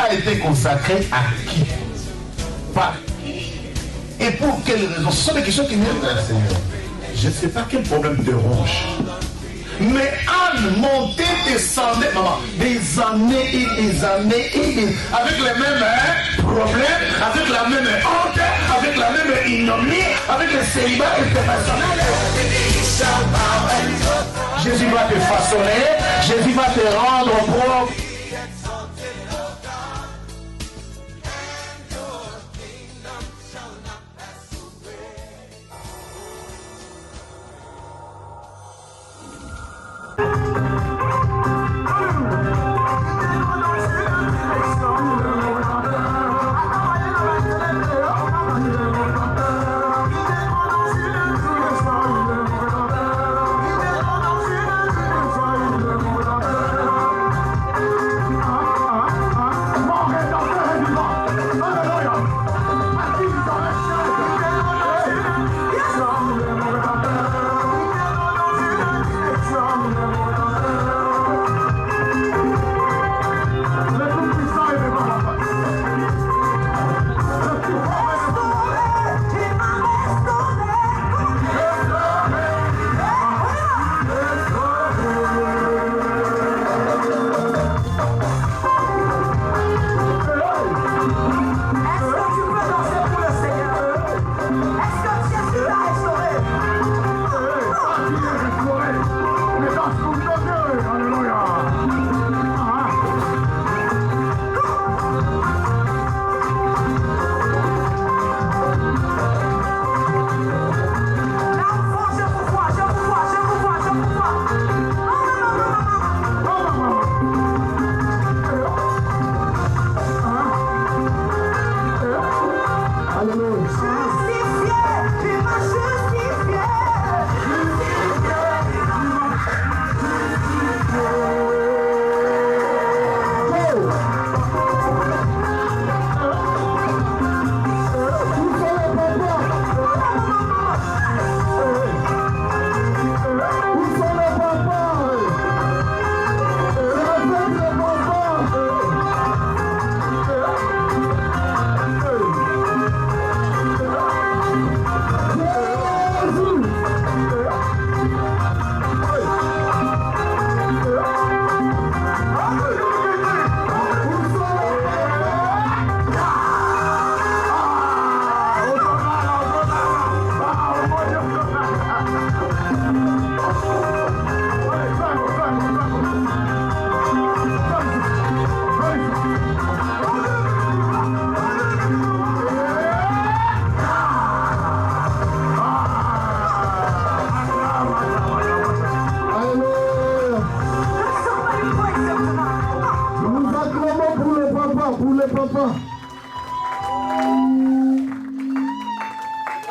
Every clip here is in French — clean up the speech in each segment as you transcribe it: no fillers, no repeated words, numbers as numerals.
a été consacré à qui? Par qui? Et pour quelle raison? Ce sont des questions qui viennent de la Seigneur. Je ne sais pas quel problème te ronge. Mais Anne montait, descendait, maman, des années et des années et des... avec les mêmes problèmes, avec la même honte, avec la même ignominie, avec le célibat international. Jésus va te façonner, Jésus va te rendre propre.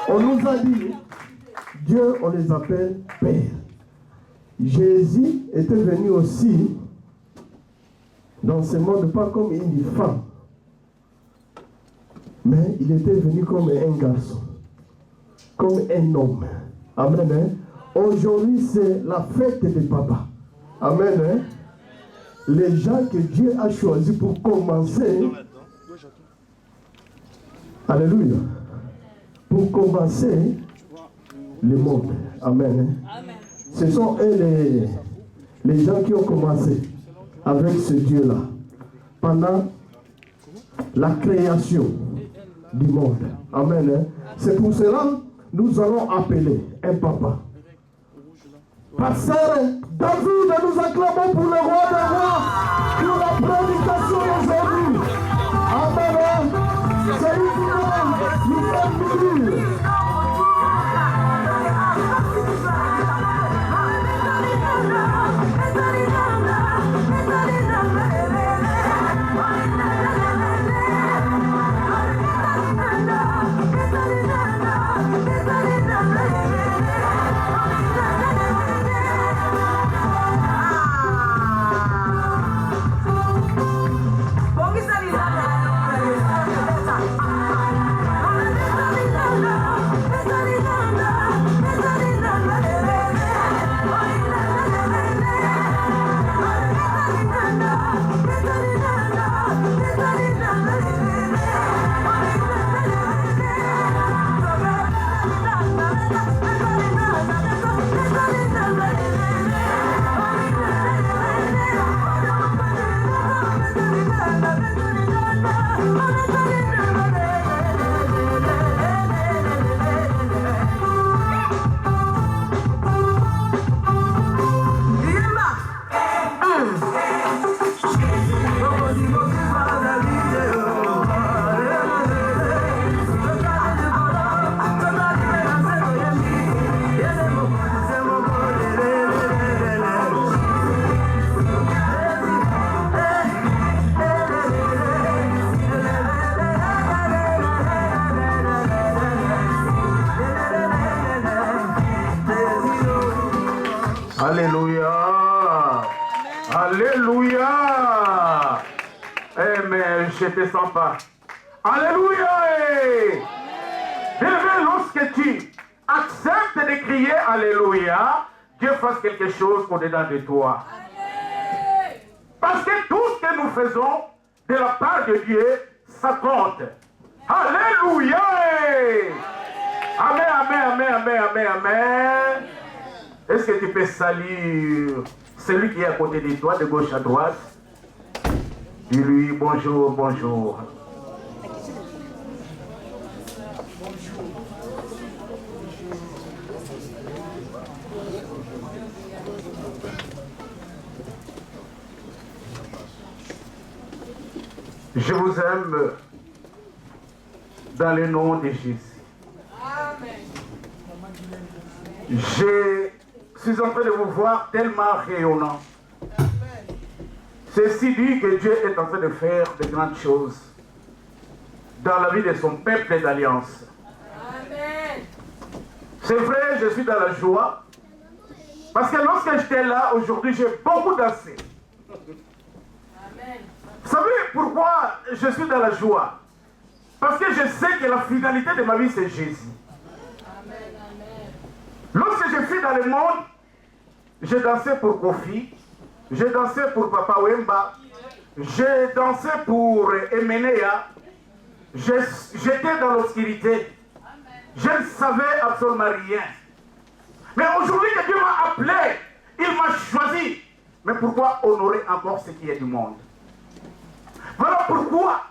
On nous a dit, Dieu, on les appelle Père. Jésus était venu aussi dans ce monde, pas comme une femme, mais il était venu comme un garçon, comme un homme. Amen. Aujourd'hui, c'est la fête des papas. Amen. Les gens que Dieu a choisis pour commencer. Alléluia. Pour commencer le monde. Amen. Amen. Ce sont eux les gens qui ont commencé avec ce Dieu-là pendant la création du monde. Amen. C'est pour cela que nous allons appeler un papa. Pasteur David, nous acclamons pour le roi des rois, pour la prédication d'aujourd'hui. Amen. C'est une nous sommes bénis. Bongisa Alléluia. Alléluia. Eh mais je ne te sens pas. Alléluia. Bien-aimé, lorsque tu acceptes de crier Alléluia, Dieu fasse quelque chose au-dedans de toi. Parce que tout ce que nous faisons de la part de Dieu, ça compte. Alléluia. Amen, amen, amen, amen, amen, amen. Est-ce que tu peux saluer celui qui est à côté de toi, de gauche à droite? Dis-lui bonjour, bonjour. Je vous aime dans le nom de Jésus. Je suis en train de vous voir tellement rayonnant. Ceci dit que Dieu est en train de faire de grandes choses dans la vie de son peuple d'alliance. C'est vrai, je suis dans la joie. Parce que lorsque j'étais là, aujourd'hui, j'ai beaucoup dansé. Vous savez pourquoi je suis dans la joie? Parce que je sais que la finalité de ma vie, c'est Jésus. Lorsque je suis dans le monde, j'ai dansé pour Kofi, j'ai dansé pour Papa Wemba, j'ai dansé pour Emenea, j'étais dans l'obscurité, je ne savais absolument rien. Mais aujourd'hui que Dieu m'a appelé, il m'a choisi. Mais pourquoi honorer encore ce qui est du monde? Voilà pourquoi,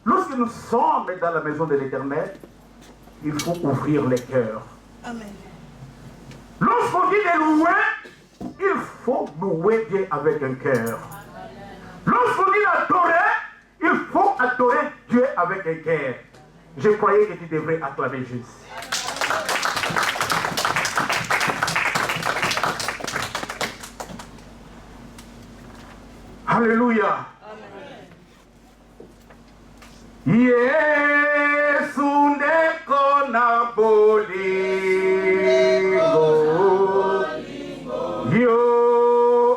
lorsque nous sommes dans la maison de l'Éternel, il faut ouvrir les cœurs. Amen. Lorsqu'on dit de louer, il faut louer Dieu avec un cœur. Lorsqu'on dit d'adorer, il faut adorer Dieu avec un cœur. Je croyais que tu devrais acclamer Jésus. Alléluia. Yesu ndeko na bolingo yo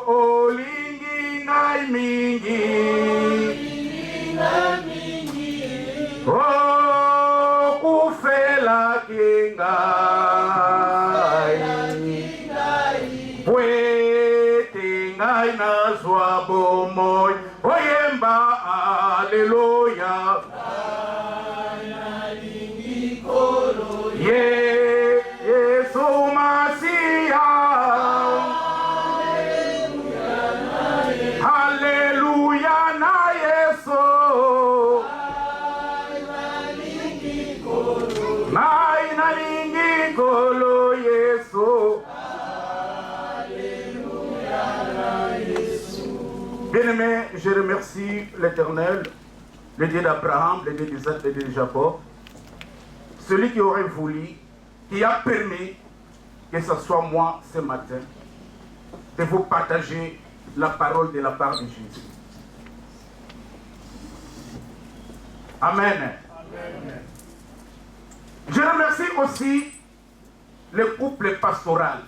olingi ngai mingi o kufela kingai pwete ngai nazwa bomoi oyemba Alléluia. Yesu Masia. Alléluia na Yesu. Nai na lingi kolo Yesu. Bien-aimé, je remercie l'Éternel, le Dieu d'Abraham, le Dieu d'Isaac, le Dieu de Jacob, celui qui aurait voulu, qui a permis que ce soit moi ce matin, de vous partager la parole de la part de Jésus. Amen. Amen. Je remercie aussi le couple pastoral.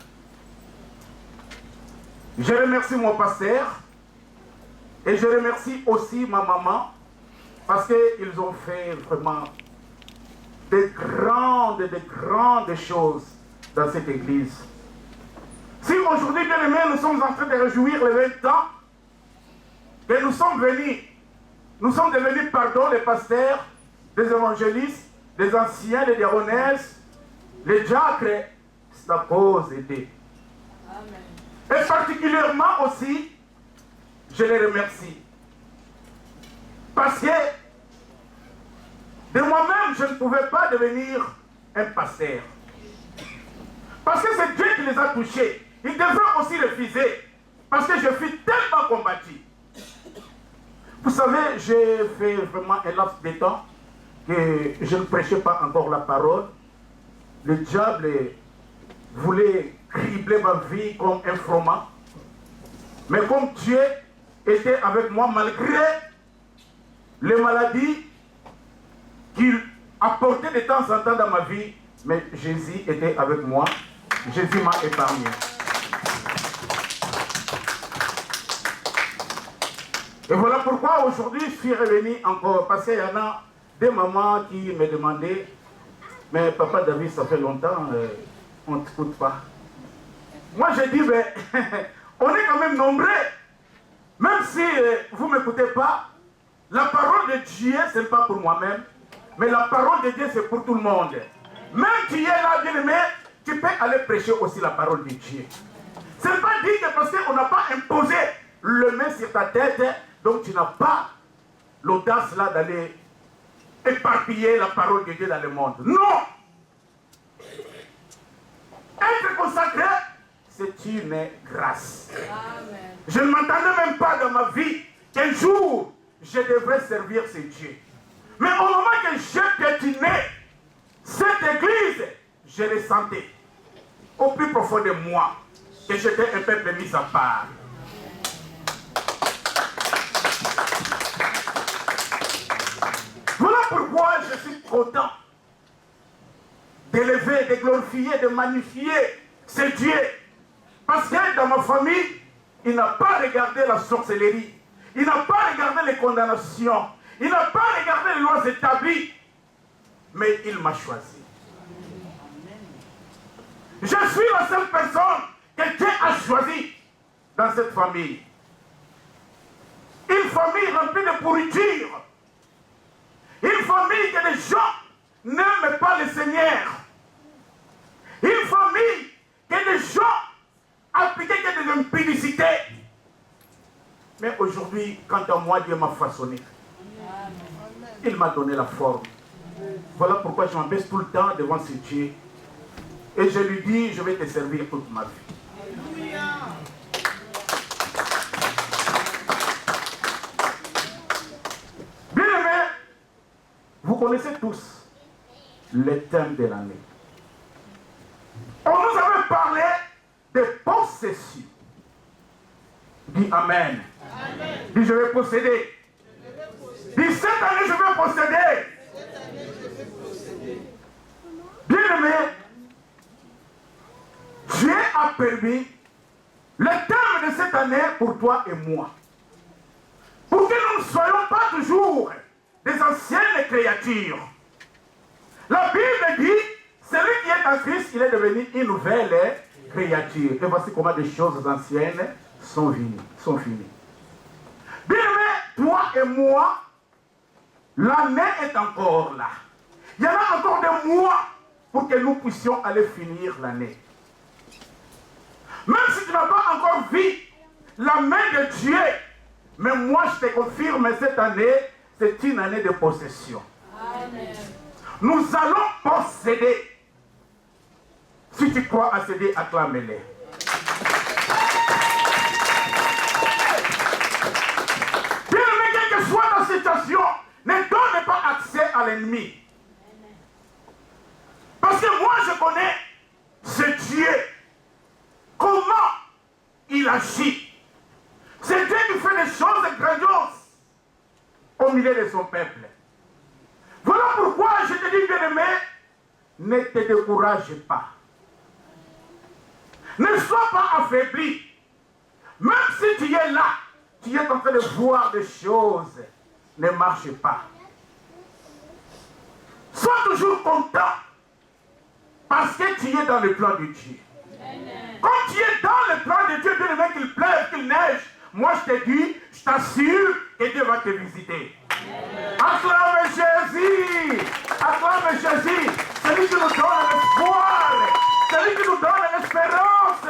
Je remercie mon pasteur et je remercie aussi ma maman parce qu'ils ont fait vraiment de grandes choses dans cette église. Si aujourd'hui, bien aimés, nous sommes en train de réjouir les 20 ans, que nous sommes devenus, les pasteurs, des évangélistes, des anciens, des diaconesses, les diacres, c'est à cause d'eux. Et particulièrement aussi, je les remercie. Parce que de moi-même, je ne pouvais pas devenir un pasteur. Parce que c'est Dieu qui les a touchés. Ils devraient aussi refuser. Parce que je suis tellement combattu. Vous savez, j'ai fait vraiment un laps de temps que je ne prêchais pas encore la parole. Le diable voulait cribler ma vie comme un froment. Mais comme Dieu était avec moi malgré les maladies qu'il apportait de temps en temps dans ma vie, mais Jésus était avec moi. Jésus m'a épargné. Et voilà pourquoi aujourd'hui je suis revenu encore, parce qu'il y en a des mamans qui me demandaient, mais papa David, ça fait longtemps, on ne t'écoute pas. Moi j'ai dit, ben, on est quand même nombreux, même si vous ne m'écoutez pas, la parole de Dieu, ce n'est pas pour moi-même, mais la parole de Dieu, c'est pour tout le monde. Même tu es là, bien aimé, tu peux aller prêcher aussi la parole de Dieu. Ce n'est pas dit que parce qu'on n'a pas imposé le main sur ta tête, donc tu n'as pas l'audace là d'aller éparpiller la parole de Dieu dans le monde. Non! Être consacré, c'est une grâce. Amen. Je ne m'entendais même pas dans ma vie qu'un jour, je devrais servir ce Dieu. Mais au moment que j'ai piétiné cette église, je ressentais au plus profond de moi que j'étais un peuple mis à part. Voilà pourquoi je suis content d'élever, de glorifier, de magnifier ce Dieu. Parce que dans ma famille, il n'a pas regardé la sorcellerie. Il n'a pas regardé les condamnations. Il n'a pas regardé les lois établies. Mais il m'a choisi. Je suis la seule personne que Dieu a choisie dans cette famille. Une famille remplie de pourriture. Une famille que les gens n'aiment pas le Seigneur. Une famille que les gens appliquent que de l'impudicité. Mais aujourd'hui, quant à moi, Dieu m'a façonné. Il m'a donné la forme. Voilà pourquoi je m'abaisse tout le temps devant ce Dieu. Et je lui dis, je vais te servir toute ma vie. Bien aimé, vous connaissez tous les thèmes de l'année. On nous avait parlé de possession. Dis Amen. Amen. Dis je vais posséder. Dis cette année je vais posséder. Bien aimé, Dieu a permis le thème de cette année pour toi et moi. Pour que nous ne soyons pas toujours des anciennes créatures. La Bible dit, celui qui est en Christ, il est devenu une nouvelle créature. Et voici comment des choses anciennes sont finies. Bien aimé, toi et moi, l'année est encore là. Il y en a encore des mois pour que nous puissions aller finir l'année. Même si tu n'as pas encore vu la main de Dieu, mais moi je te confirme, cette année, c'est une année de possession. Amen. Nous allons posséder. Si tu crois à céder, acclame-les. Bien aimé, quelle que soit la situation, ne donne pas accès à l'ennemi. Parce que moi je connais ce Dieu. Comment il agit. C'est Dieu qui fait des choses grandioses au milieu de son peuple. Voilà pourquoi je te dis, bien-aimé, ne te décourage pas. Ne sois pas affaibli. Même si tu es là, tu es en train de voir des choses ne marchent pas. Sois toujours content parce que tu es dans le plan de Dieu. Quand tu es dans le plan de Dieu, bien aimé, qu'il pleuve, qu'il neige, moi je te dis, je t'assure que Dieu va te visiter. Acclame Jésus! Acclame Jésus! Celui qui nous donne l'espoir, celui qui nous donne l'espérance,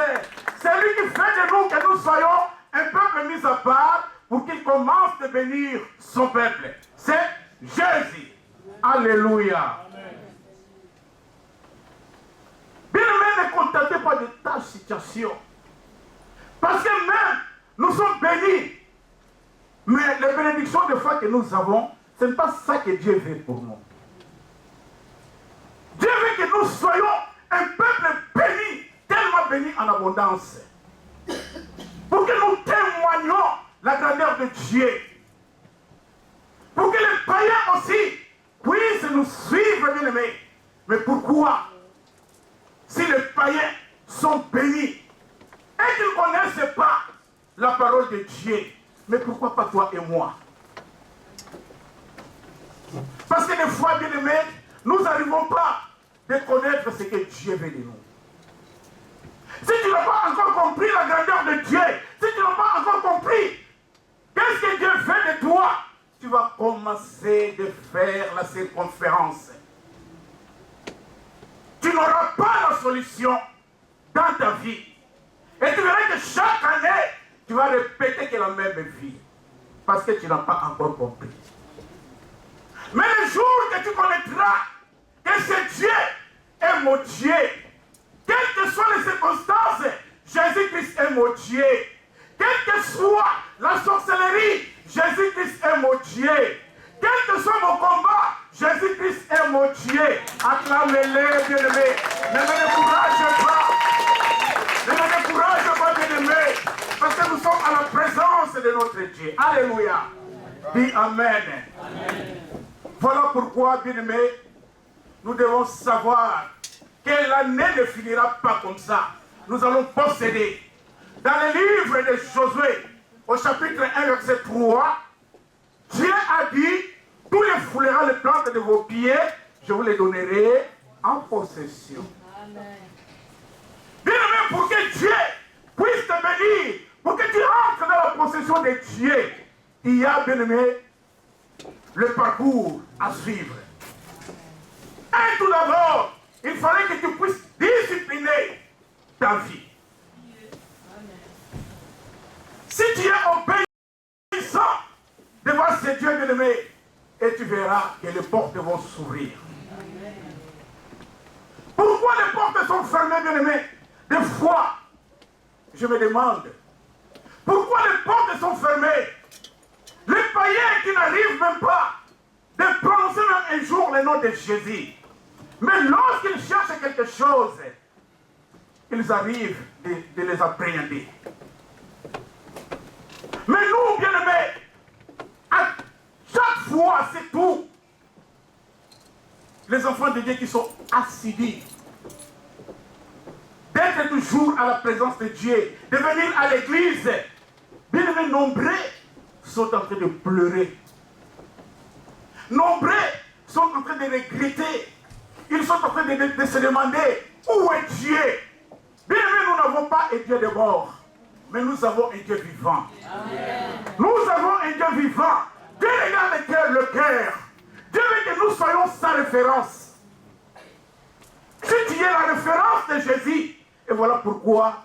celui qui fait de nous que nous soyons un peuple mis à part pour qu'il commence de bénir son peuple. C'est Jésus. Alléluia. Bien aimé, ne contentez pas de ta situation. Parce que même, nous sommes bénis. Mais les bénédictions de foi que nous avons, ce n'est pas ça que Dieu veut pour nous. Dieu veut que nous soyons un peuple béni, tellement béni en abondance. Pour que nous témoignions la grandeur de Dieu. Pour que les païens aussi puissent nous suivre, bien aimés. Mais pourquoi? Si les païens sont bénis et qu'ils ne connaissent pas la parole de Dieu, mais pourquoi pas toi et moi? Parce que des fois, bien aimés, nous n'arrivons pas de connaître ce que Dieu veut de nous. Si tu n'as pas encore compris la grandeur de Dieu, si tu n'as pas encore compris qu'est-ce que Dieu fait de toi, tu vas commencer de faire la circonférence. Tu n'auras pas la solution dans ta vie. Et tu verras que chaque année, tu vas répéter que la même vie. Parce que tu n'as pas encore compris. Mais le jour que tu connaîtras que ce Dieu est mon Dieu, quelles que soient les circonstances, Jésus-Christ est mon Dieu. Quelle que soit la sorcellerie, Jésus-Christ est mon Dieu. Quel que soit mon combat, Jésus-Christ est mon Dieu. Acclamez-le, bien-aimé. Ne me décourage pas. Ne me décourage pas, bien-aimé. Parce que nous sommes à la présence de notre Dieu. Alléluia. Dis Amen. Amen. Voilà pourquoi, bien-aimé, nous devons savoir que l'année ne finira pas comme ça. Nous allons posséder. Dans le livre de Josué, au chapitre 1, verset 3, Dieu a dit, tous les foulerons les plantes de vos pieds, je vous les donnerai en possession. Amen. Bien-aimé, pour que Dieu puisse te bénir, pour que tu entres dans la possession de Dieu, il y a, bien-aimé, le parcours à suivre. Et tout d'abord, il fallait que tu puisses discipliner ta vie. Si tu es obéissant devant ce Dieu bien-aimé, et tu verras que les portes vont s'ouvrir. Pourquoi les portes sont fermées, bien-aimé? Des fois, je me demande, pourquoi les portes sont fermées? Les païens qui n'arrivent même pas de prononcer même un jour le nom de Jésus. Mais lorsqu'ils cherchent quelque chose, ils arrivent de les appréhender. Mais nous, bien-aimés, à chaque fois, c'est tout. Les enfants de Dieu qui sont assidus, d'être toujours à la présence de Dieu, de venir à l'église, bien-aimés, nombreux sont en train de pleurer. Nombreux sont en train de regretter. Ils sont en train de se demander où est Dieu. Bien-aimés, nous n'avons pas un Dieu de mort, mais nous avons un Dieu vivant. Amen. Nous avons un Dieu vivant. Dieu regarde le cœur. Dieu veut que nous soyons sa référence. Si tu es la référence de Jésus, et voilà pourquoi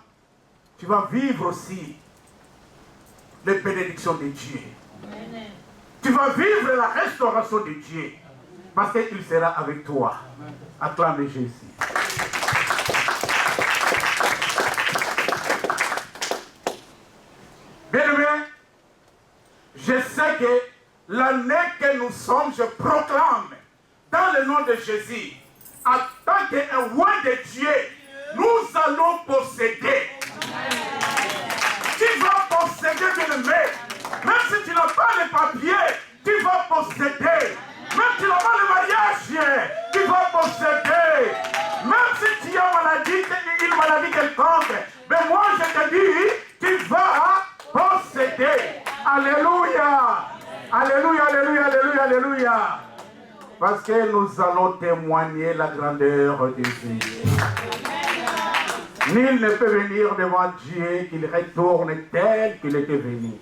tu vas vivre aussi les bénédictions de Dieu. Amen. Tu vas vivre la restauration de Dieu. Parce qu'il sera avec toi. Acclamez Jésus. Bien-aimé, je sais que l'année que nous sommes, je proclame dans le nom de Jésus, en tant qu'un roi de Dieu, nous allons posséder. Tu vas posséder, bien-aimé. Même si tu n'as pas les papiers, tu vas posséder. Même si tu n'as pas le mariage, tu vas posséder. Même si tu as une maladie quelconque, mais moi je te dis, tu vas posséder. Alléluia. Alléluia, alléluia, alléluia, alléluia. Parce que nous allons témoigner la grandeur de Dieu. Nul ne peut venir devant Dieu qu'il retourne tel qu'il était venu.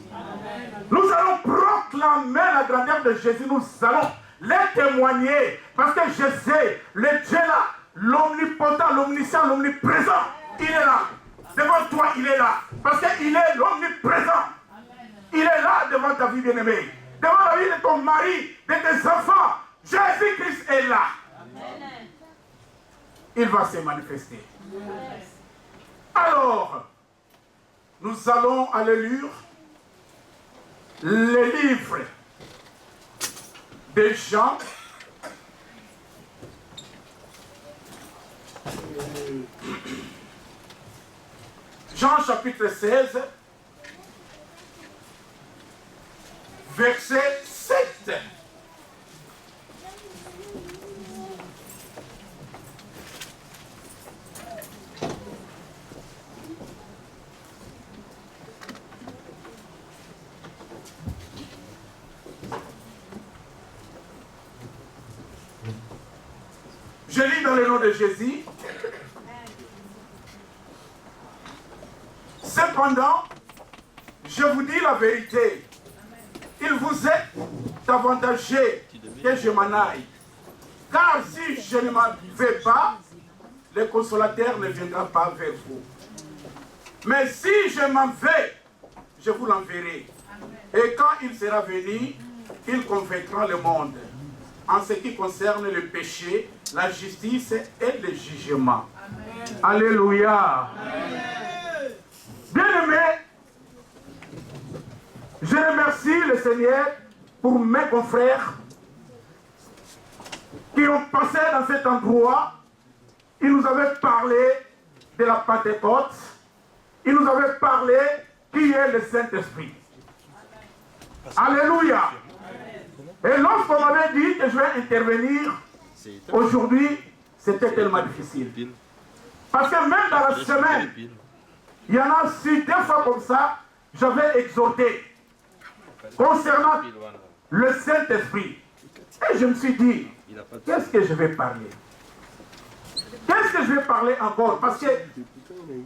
Nous allons proclamer la grandeur de Jésus. Nous allons les témoigner. Parce que je sais, le Dieu là, l'omnipotent, l'omniscient, l'omniprésent, il est là. Devant toi, il est là. Parce qu'il est l'omniprésent. Il est là devant ta vie bien-aimée. Devant la vie de ton mari, de tes enfants. Jésus-Christ est là. Il va se manifester. Alors, nous allons aller lire les livres de Jean. Jean chapitre 16, verset 7. Je lis dans le nom de Jésus. Cependant, je vous dis la vérité. Il vous est avantageux que je m'en aille. Car si je ne m'en vais pas, le consolateur ne viendra pas vers vous. Mais si je m'en vais, je vous l'enverrai. Et quand il sera venu, il convaincra le monde en ce qui concerne le péché, la justice et le jugement. Amen. Alléluia. Bien-aimés, je remercie le Seigneur pour mes confrères qui ont passé dans cet endroit. Ils nous avaient parlé de la Pentecôte. Ils nous avaient parlé qui est le Saint-Esprit. Alléluia. Et lorsqu'on m'avait dit que je vais intervenir aujourd'hui, c'était tellement difficile. Parce que même dans la semaine, il y en a su deux fois comme ça, j'avais exhorté concernant le Saint-Esprit. Et je me suis dit, qu'est-ce que je vais parler? Qu'est-ce que je vais parler encore? Parce que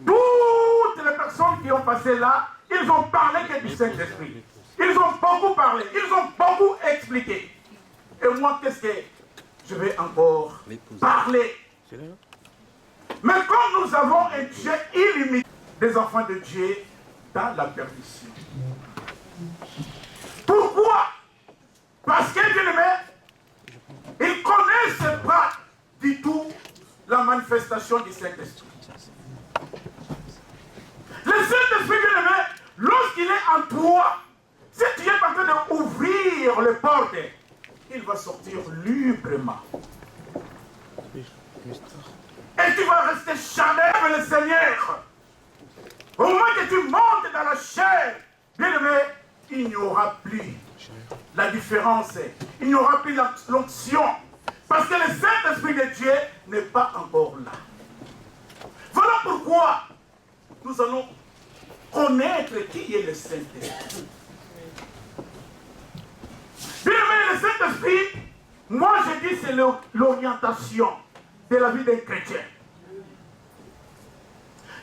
toutes les personnes qui ont passé là, ils ont parlé que du Saint-Esprit. Ils ont beaucoup parlé, ils ont beaucoup expliqué. Et moi, qu'est-ce que je vais encore parler? Mais comme nous avons un Dieu illimité, des enfants de Dieu dans la perdition. Pourquoi? Parce que ils ne connaissent pas du tout la manifestation du Saint-Esprit. Le Saint-Esprit, lorsqu'il est en toi, si tu es en train d'ouvrir les portes, il va sortir librement. Et tu vas rester jamais avec le Seigneur. Au moment que tu montes dans la chair, bien-aimé, il n'y aura plus la différence. Il n'y aura plus l'onction. Parce que le Saint-Esprit de Dieu n'est pas encore là. Voilà pourquoi nous allons connaître qui est le Saint-Esprit. Bien-aimé, le Saint-Esprit, moi je dis c'est l'orientation de la vie d'un chrétien.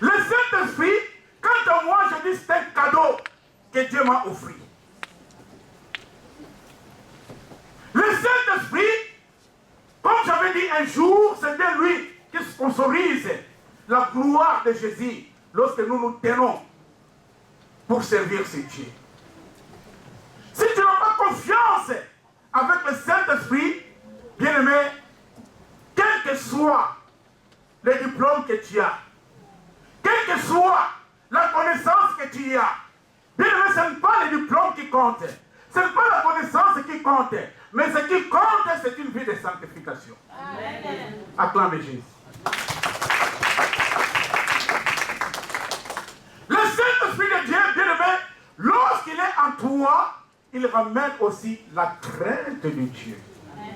Le Saint-Esprit, quant à moi, je dis c'est un cadeau que Dieu m'a offert. Le Saint-Esprit, comme j'avais dit un jour, c'est bien lui qui sponsorise la gloire de Jésus lorsque nous nous tenons pour servir ce Dieu. Si tu n'as pas confiance avec le Saint-Esprit, bien-aimé, quel que soit le diplôme que tu as, quelle que soit la connaissance que tu as, bien-aimé, ce n'est pas le diplôme qui compte, ce n'est pas la connaissance qui compte, mais ce qui compte, c'est une vie de sanctification. Amen. Acclamez Jésus. Le Saint-Esprit de Dieu, bien-aimé, lorsqu'il est en toi, il ramène aussi la crainte de Dieu. Amen.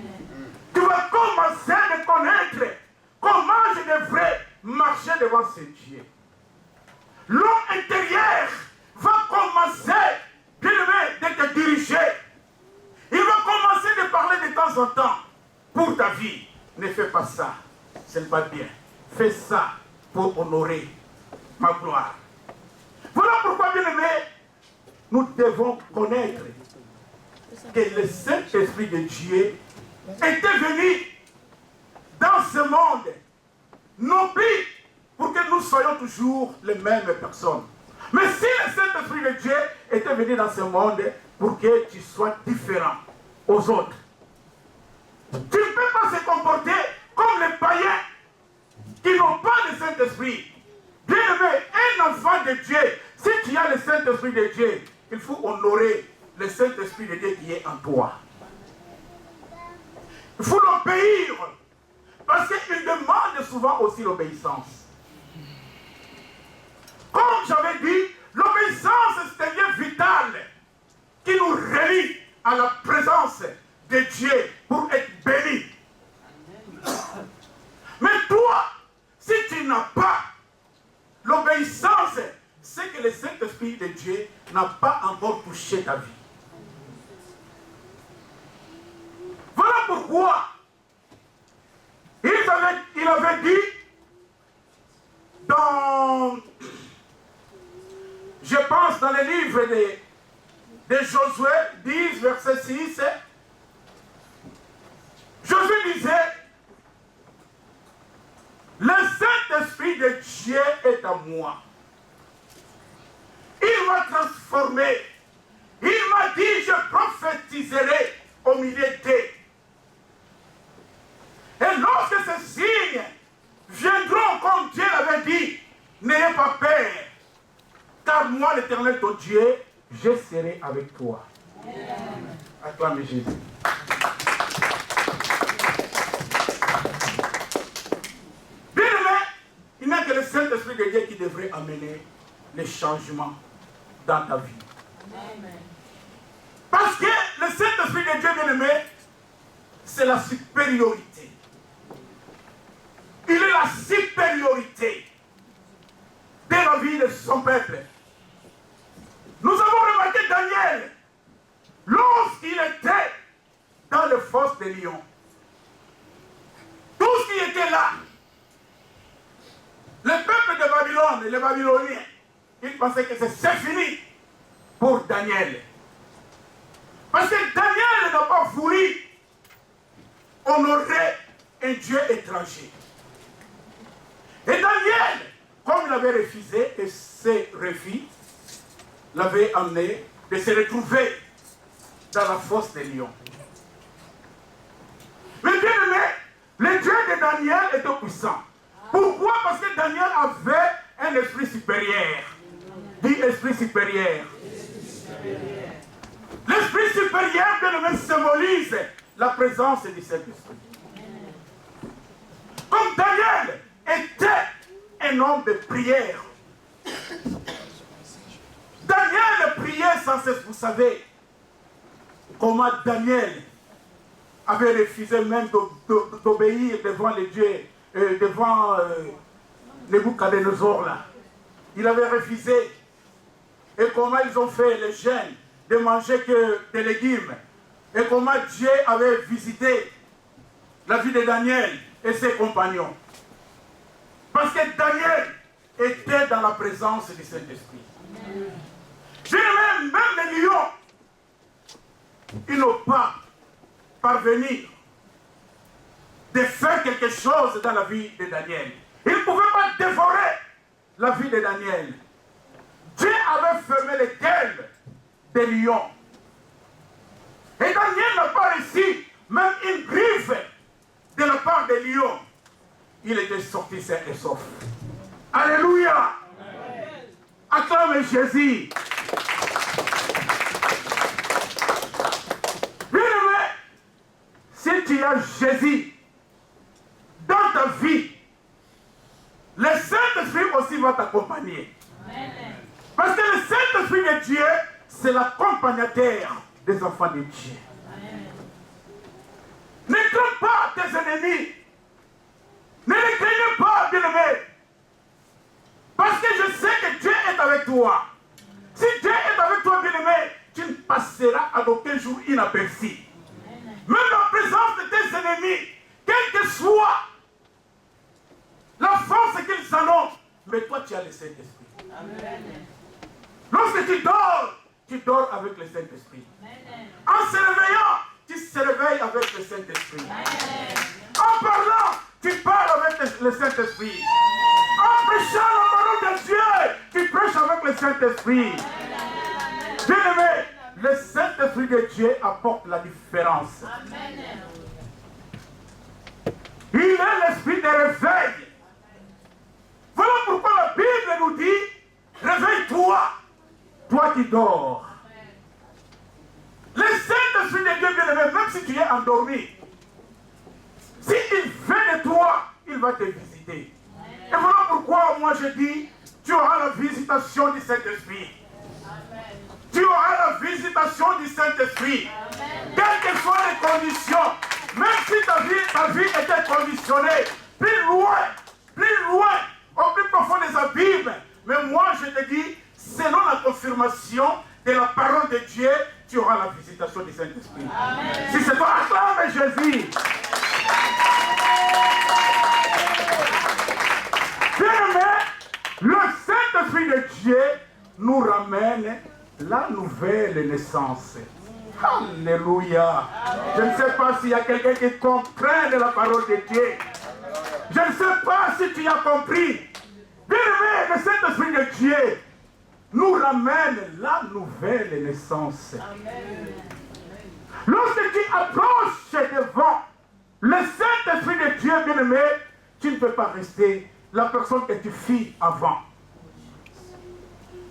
Tu vas commencer à connaître comment je devrais marcher devant ce Dieu. L'homme intérieur va commencer, bien-aimé, de te diriger. Il va commencer de parler de temps en temps. Pour ta vie, ne fais pas ça. Ce n'est pas bien. Fais ça pour honorer ma gloire. Voilà pourquoi, bien-aimé, nous devons connaître que le Saint-Esprit de Dieu était venu dans ce monde, non plus pour que nous soyons toujours les mêmes personnes. Mais si le Saint-Esprit de Dieu était venu dans ce monde pour que tu sois différent aux autres, tu ne peux pas se comporter comme les païens qui n'ont pas le Saint-Esprit. Bien-aimé, un enfant de Dieu, si tu as le Saint-Esprit de Dieu, il faut honorer le Saint-Esprit de Dieu qui est en toi. Il faut l'obéir, parce qu'il demande souvent aussi l'obéissance. Comme j'avais dit, l'obéissance c'est un lien vital qui nous relie à la présence de Dieu pour être béni. Mais toi, si tu n'as pas l'obéissance, c'est que le Saint-Esprit de Dieu n'a pas encore touché ta vie. Voilà pourquoi il il avait dit dans, je pense dans le livre de Josué 10, verset 6, Josué disait, le Saint-Esprit de Dieu est en moi. Il m'a transformé. Il m'a dit, je prophétiserai au milieu d'eux. Et lorsque ces signes viendront comme Dieu l'avait dit, n'ayez pas peur, car moi, l'Éternel ton Dieu, je serai avec toi. Acclamez Jésus. Bien aimé, il n'y a que le Saint-Esprit de Dieu qui devrait amener les changements dans ta vie. Parce que le Saint-Esprit de Dieu, bien aimé, c'est la supériorité. Il est la supériorité de la vie de son peuple. Nous avons remarqué Daniel, lorsqu'il était dans les fosses des lions. Tout ce qui était là, le peuple de Babylone et les Babyloniens, ils pensaient que c'est fini pour Daniel. Parce que Daniel n'a pas voulu honorer un Dieu étranger. Et Daniel, comme il avait refusé, et ses refus l'avaient amené de se retrouver dans la fosse des lions. Mais bien aimé, le Dieu de Daniel était puissant. Pourquoi? Parce que Daniel avait un esprit supérieur. Dit esprit supérieur. L'esprit supérieur, bien aimé, symbolise la présence du Saint-Esprit. Comme Daniel était un homme de prière. Daniel priait sans cesse. Vous savez comment Daniel avait refusé même d'obéir devant les dieux, devant Nebuchadnezzar là. Il avait refusé. Et comment ils ont fait les jeunes de manger que des légumes. Et comment Dieu avait visité la vie de Daniel et ses compagnons. Parce que Daniel était dans la présence du Saint-Esprit. Même les lions, ils n'ont pas parvenu de faire quelque chose dans la vie de Daniel. Ils ne pouvaient pas dévorer la vie de Daniel. Dieu avait fermé les gueules des lions. Et Daniel n'a pas réussi même une griffe de la part des lions. Il était sorti sain et sauf. Alléluia. Acclamez Jésus. Bien-aimé, si tu as Jésus dans ta vie, le Saint-Esprit aussi va t'accompagner. Parce que le Saint-Esprit de Dieu, c'est l'accompagnateur des enfants de Dieu. Ne crains pas tes ennemis. Ne les craignez pas, bien-aimé. Parce que je sais que Dieu est avec toi. Si Dieu est avec toi, bien-aimé, tu ne passeras à aucun jour inaperçu. Même la présence de tes ennemis, quelle que soit la force qu'ils annoncent, mais toi tu as le Saint-Esprit. Lorsque tu dors avec le Saint-Esprit. En se réveillant, tu te réveilles avec le Saint-Esprit. En parlant, tu parles avec le Saint-Esprit. En prêchant la parole de Dieu, tu prêches avec le Saint-Esprit. Bien-aimé, le Saint-Esprit de Dieu apporte la différence. Il est l'esprit de réveil. Voilà pourquoi la Bible nous dit, réveille-toi, toi qui dors. Le Saint-Esprit de Dieu, bien-aimé, même si tu es endormi, s'il veut de toi, il va te visiter. Et voilà pourquoi moi je dis, tu auras la visitation du Saint-Esprit. Tu auras la visitation du Saint-Esprit. Quelles que soient les conditions, même si ta vie était conditionnée, plus loin, au plus profond des abîmes. Mais moi je te dis, selon la confirmation de la parole de Dieu, tu auras la visitation du Saint-Esprit. Si c'est toi, acclame Jésus. nous ramène la nouvelle naissance. Alléluia. Je ne sais pas s'il y a quelqu'un qui comprend la parole de Dieu. Je ne sais pas si tu as compris. Bien-aimé, le Saint-Esprit de Dieu nous ramène la nouvelle naissance. Amen. Lorsque tu approches devant le Saint-Esprit de Dieu, bien-aimé, tu ne peux pas rester la personne que tu fus avant.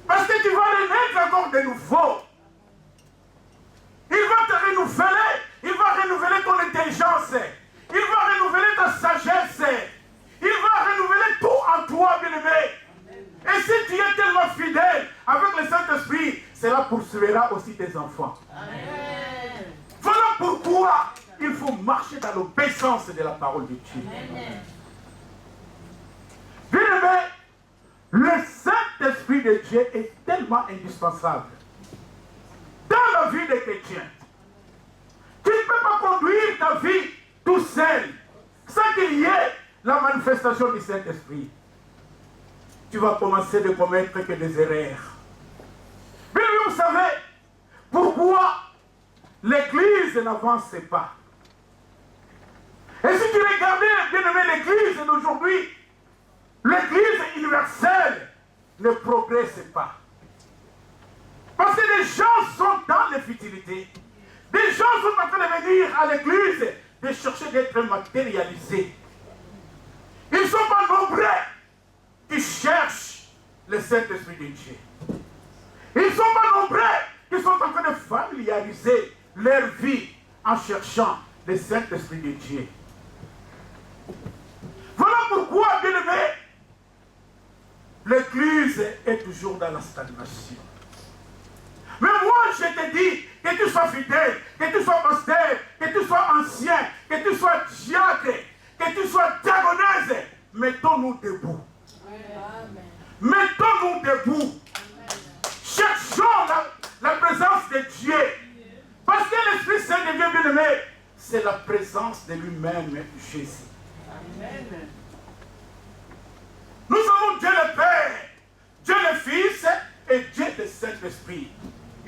Parce que tu vas renaître encore de nouveau. Il va te renouveler. Il va renouveler ton intelligence. Il va renouveler ta sagesse. Il va renouveler tout en toi, bien-aimé. Et si tu es tellement fidèle avec le Saint-Esprit, cela poursuivra aussi tes enfants. Amen. Voilà pourquoi il faut marcher dans l'obéissance de la parole de Dieu. Bien-aimé, le Saint-Esprit de Dieu est tellement indispensable dans la vie des chrétiens. Tu ne peux pas conduire ta vie tout seul sans qu'il y ait la manifestation du Saint-Esprit. Tu vas commencer de commettre que des erreurs. Mais vous savez pourquoi l'Église n'avance pas. Et si tu regardais, bien-aimé, l'Église d'aujourd'hui, l'Église universelle ne progresse pas. Parce que les gens sont dans les futilités. Des gens sont en train de venir à l'Église de chercher d'être matérialisés. Ils ne sont pas nombreux qui cherchent le Saint-Esprit de Dieu. Ils ne sont pas nombreux qui sont en train de familiariser leur vie en cherchant le Saint-Esprit de Dieu. Voilà pourquoi, bien-aimé, l'Église est toujours dans la stagnation. Mais moi, je te dis, que tu sois fidèle, que tu sois pasteur, que tu sois ancien, que tu sois diacre, que tu sois diaconeuse, mettons-nous debout. Mettons-nous debout. Cherchons la présence de Dieu. Parce que l'Esprit Saint de Dieu, bien-aimé, c'est la présence de lui-même, Jésus. Amen. Nous avons Dieu le Père, Dieu le Fils et Dieu le Saint-Esprit.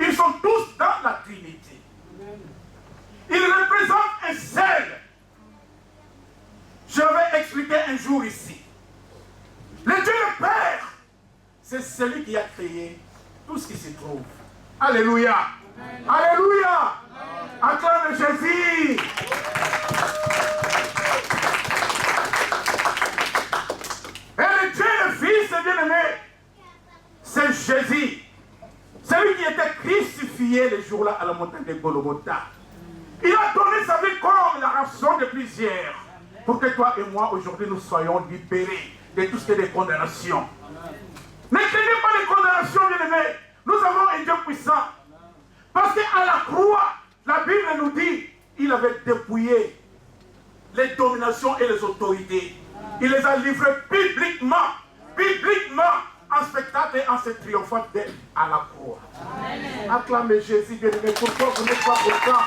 Ils sont tous dans la Trinité. Ils représentent un seul. Je vais expliquer un jour ici. Le Dieu le Père, c'est celui qui a créé tout ce qui se trouve. Alléluia. Amen. Alléluia. Acclame Jésus. Et le Dieu le Fils, bien-aimé, c'est Jésus. Celui qui était crucifié le jour-là à la montagne de Golgotha. Il a donné sa vie comme la rançon de plusieurs. Pour que toi et moi, aujourd'hui, nous soyons libérés de tout ce qui est des condamnations. Ne craignez pas les condamnations, bien-aimés. Nous avons un Dieu puissant. Parce qu'à la croix, la Bible nous dit, il avait dépouillé les dominations et les autorités. Il les a livrées publiquement, en spectacle et en se triomphant à la croix. Amen. Acclamez Jésus, bien-aimé. Pourquoi vous n'êtes pas content?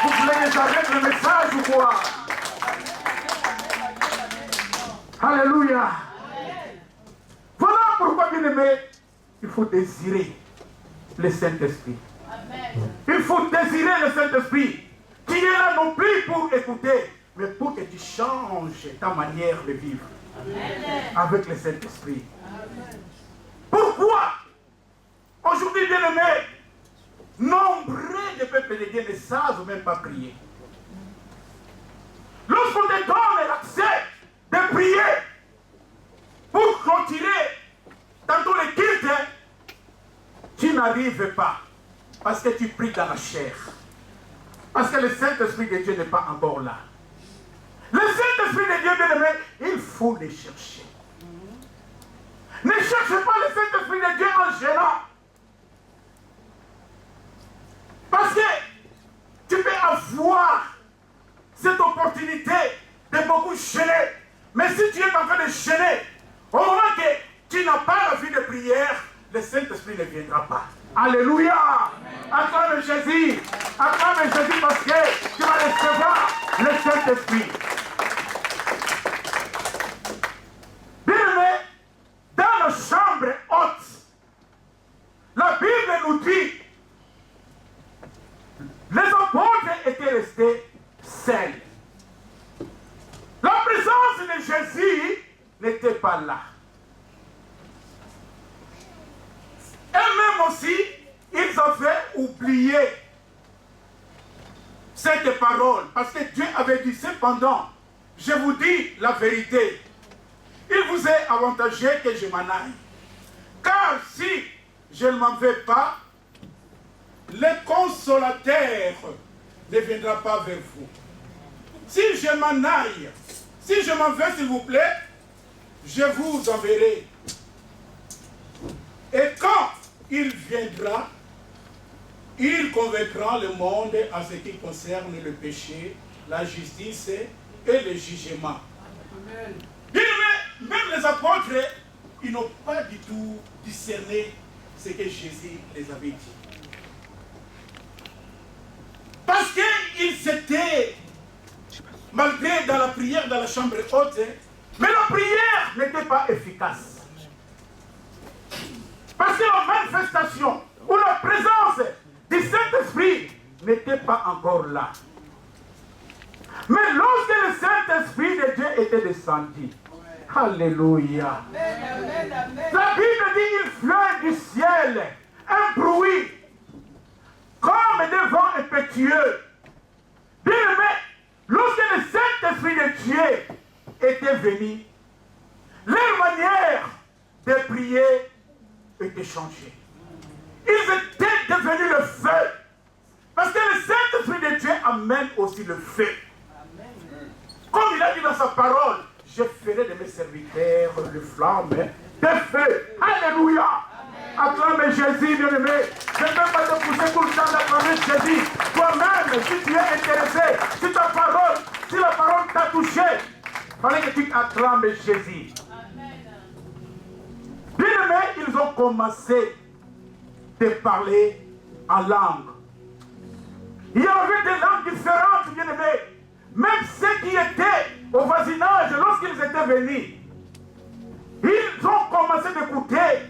Vous voulez que j'arrête le message ou quoi? Alléluia. Amen. Voilà pourquoi, bien-aimé, il faut désirer le Saint-Esprit. Il faut désirer le Saint-Esprit. Tu es là non plus pour écouter, mais pour que tu changes ta manière de vivre. Amen. Avec le Saint-Esprit. Pourquoi aujourd'hui, bien-aimés, nombreux de peuples de Dieu ne savent même pas prier. Lorsqu'on te donne l'accès de prier pour clôturer tantôt le culte, tu n'arrives pas parce que tu pries dans la chair. Parce que le Saint-Esprit de Dieu n'est pas encore là. Le Saint-Esprit de Dieu, bien-aimé, il faut le chercher. Ne cherche pas le Saint-Esprit de Dieu en gênant. Parce que tu peux avoir cette opportunité de beaucoup gêner. Mais si tu es en train de gêner, au moment que tu n'as pas la vie de prière, le Saint-Esprit ne viendra pas. Alléluia. Acclame Jésus. Acclame Jésus parce que tu vas recevoir le Saint-Esprit. Bien-aimé, dans la chambre haute, seul. La présence de Jésus n'était pas là. Et même aussi, ils avaient oublié cette parole. Parce que Dieu avait dit, cependant, je vous dis la vérité. Il vous est avantageux que je m'en aille. Car si je ne m'en vais pas, le consolateur ne viendra pas vers vous. Si je m'en aille, si je m'en vais, s'il vous plaît, je vous enverrai. Et quand il viendra, il convaincra le monde en ce qui concerne le péché, la justice et le jugement. Bien aimé, même les apôtres, ils n'ont pas du tout discerné ce que Jésus les avait dit. Parce qu'ils étaient, malgré dans la prière, dans la chambre haute, mais la prière n'était pas efficace. Parce que la manifestation ou la présence du Saint-Esprit n'était pas encore là. Mais lorsque le Saint-Esprit de Dieu était descendu, alléluia. La Bible dit il fleurit du ciel un bruit comme des vents impétueux. Bien aimé, lorsque le Saint-Esprit de Dieu était venu, leur manière de prier était changée. Ils étaient devenus le feu. Parce que le Saint-Esprit de Dieu amène aussi le feu. Comme il a dit dans sa parole, je ferai de mes serviteurs le flamme de feu. Alléluia. Acclame Jésus, bien-aimé. Je ne peux pas te pousser tout le temps d'acclamer Jésus. Toi-même, si tu es intéressé, si ta parole, si la parole t'a touché, il fallait que tu acclames Jésus. Bien-aimé, ils ont commencé de parler en langue. Il y avait des langues différentes, bien-aimés. Même ceux qui étaient au voisinage, lorsqu'ils étaient venus, ils ont commencé d'écouter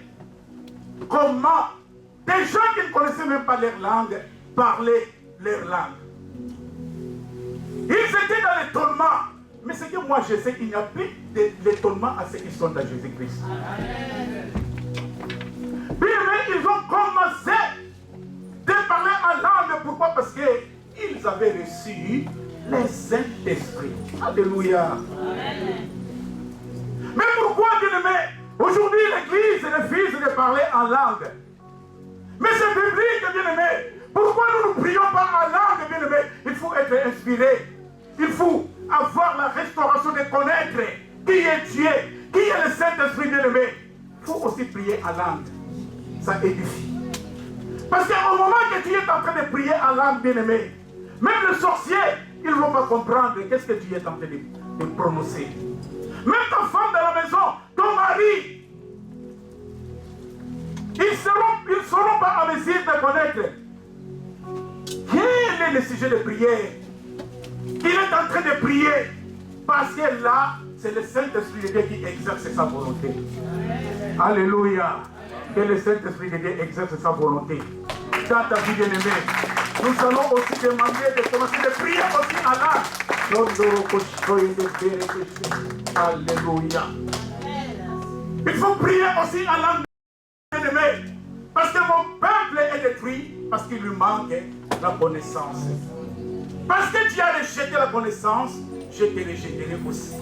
comment des gens qui ne connaissaient même pas leur langue parlaient leur langue. Ils étaient dans l'étonnement. Mais ce que moi je sais, il n'y a plus d'étonnement à ceux qui sont dans Jésus-Christ. Bien, ils ont commencé de parler en langue. Pourquoi? Parce qu'ils avaient reçu le Saint-Esprit. Alléluia. Mais pourquoi, bien-aimé, aujourd'hui l'Église refuse de parler en langue? Mais c'est biblique, bien-aimé. Pourquoi nous ne prions pas en langue, bien-aimé? Il faut être inspiré. Il faut avoir la restauration de connaître qui est Dieu, qui est le Saint-Esprit, bien-aimé. Il faut aussi prier en langue. Ça édifie. Parce qu'au moment que tu es en train de prier en langue, bien-aimé, même le sorcier, ils ne vont pas comprendre qu'est-ce que tu es en train de prononcer. Même ta femme dans la maison, ton mari, ils ne seront pas en mesure de connaître quel est le sujet de prière. Il est en train de prier parce que là, c'est le Saint-Esprit de Dieu qui exerce sa volonté. Alléluia. Que le Saint-Esprit de Dieu exerce sa volonté. Dans ta vie bien-aimée, nous allons aussi demander de commencer de prier aussi à l'âme. Alléluia. Il faut prier aussi à l'âme bien-aimée. Parce que mon peuple est détruit parce qu'il lui manque la connaissance. Parce que tu as rejeté la connaissance, je te rejetterai aussi.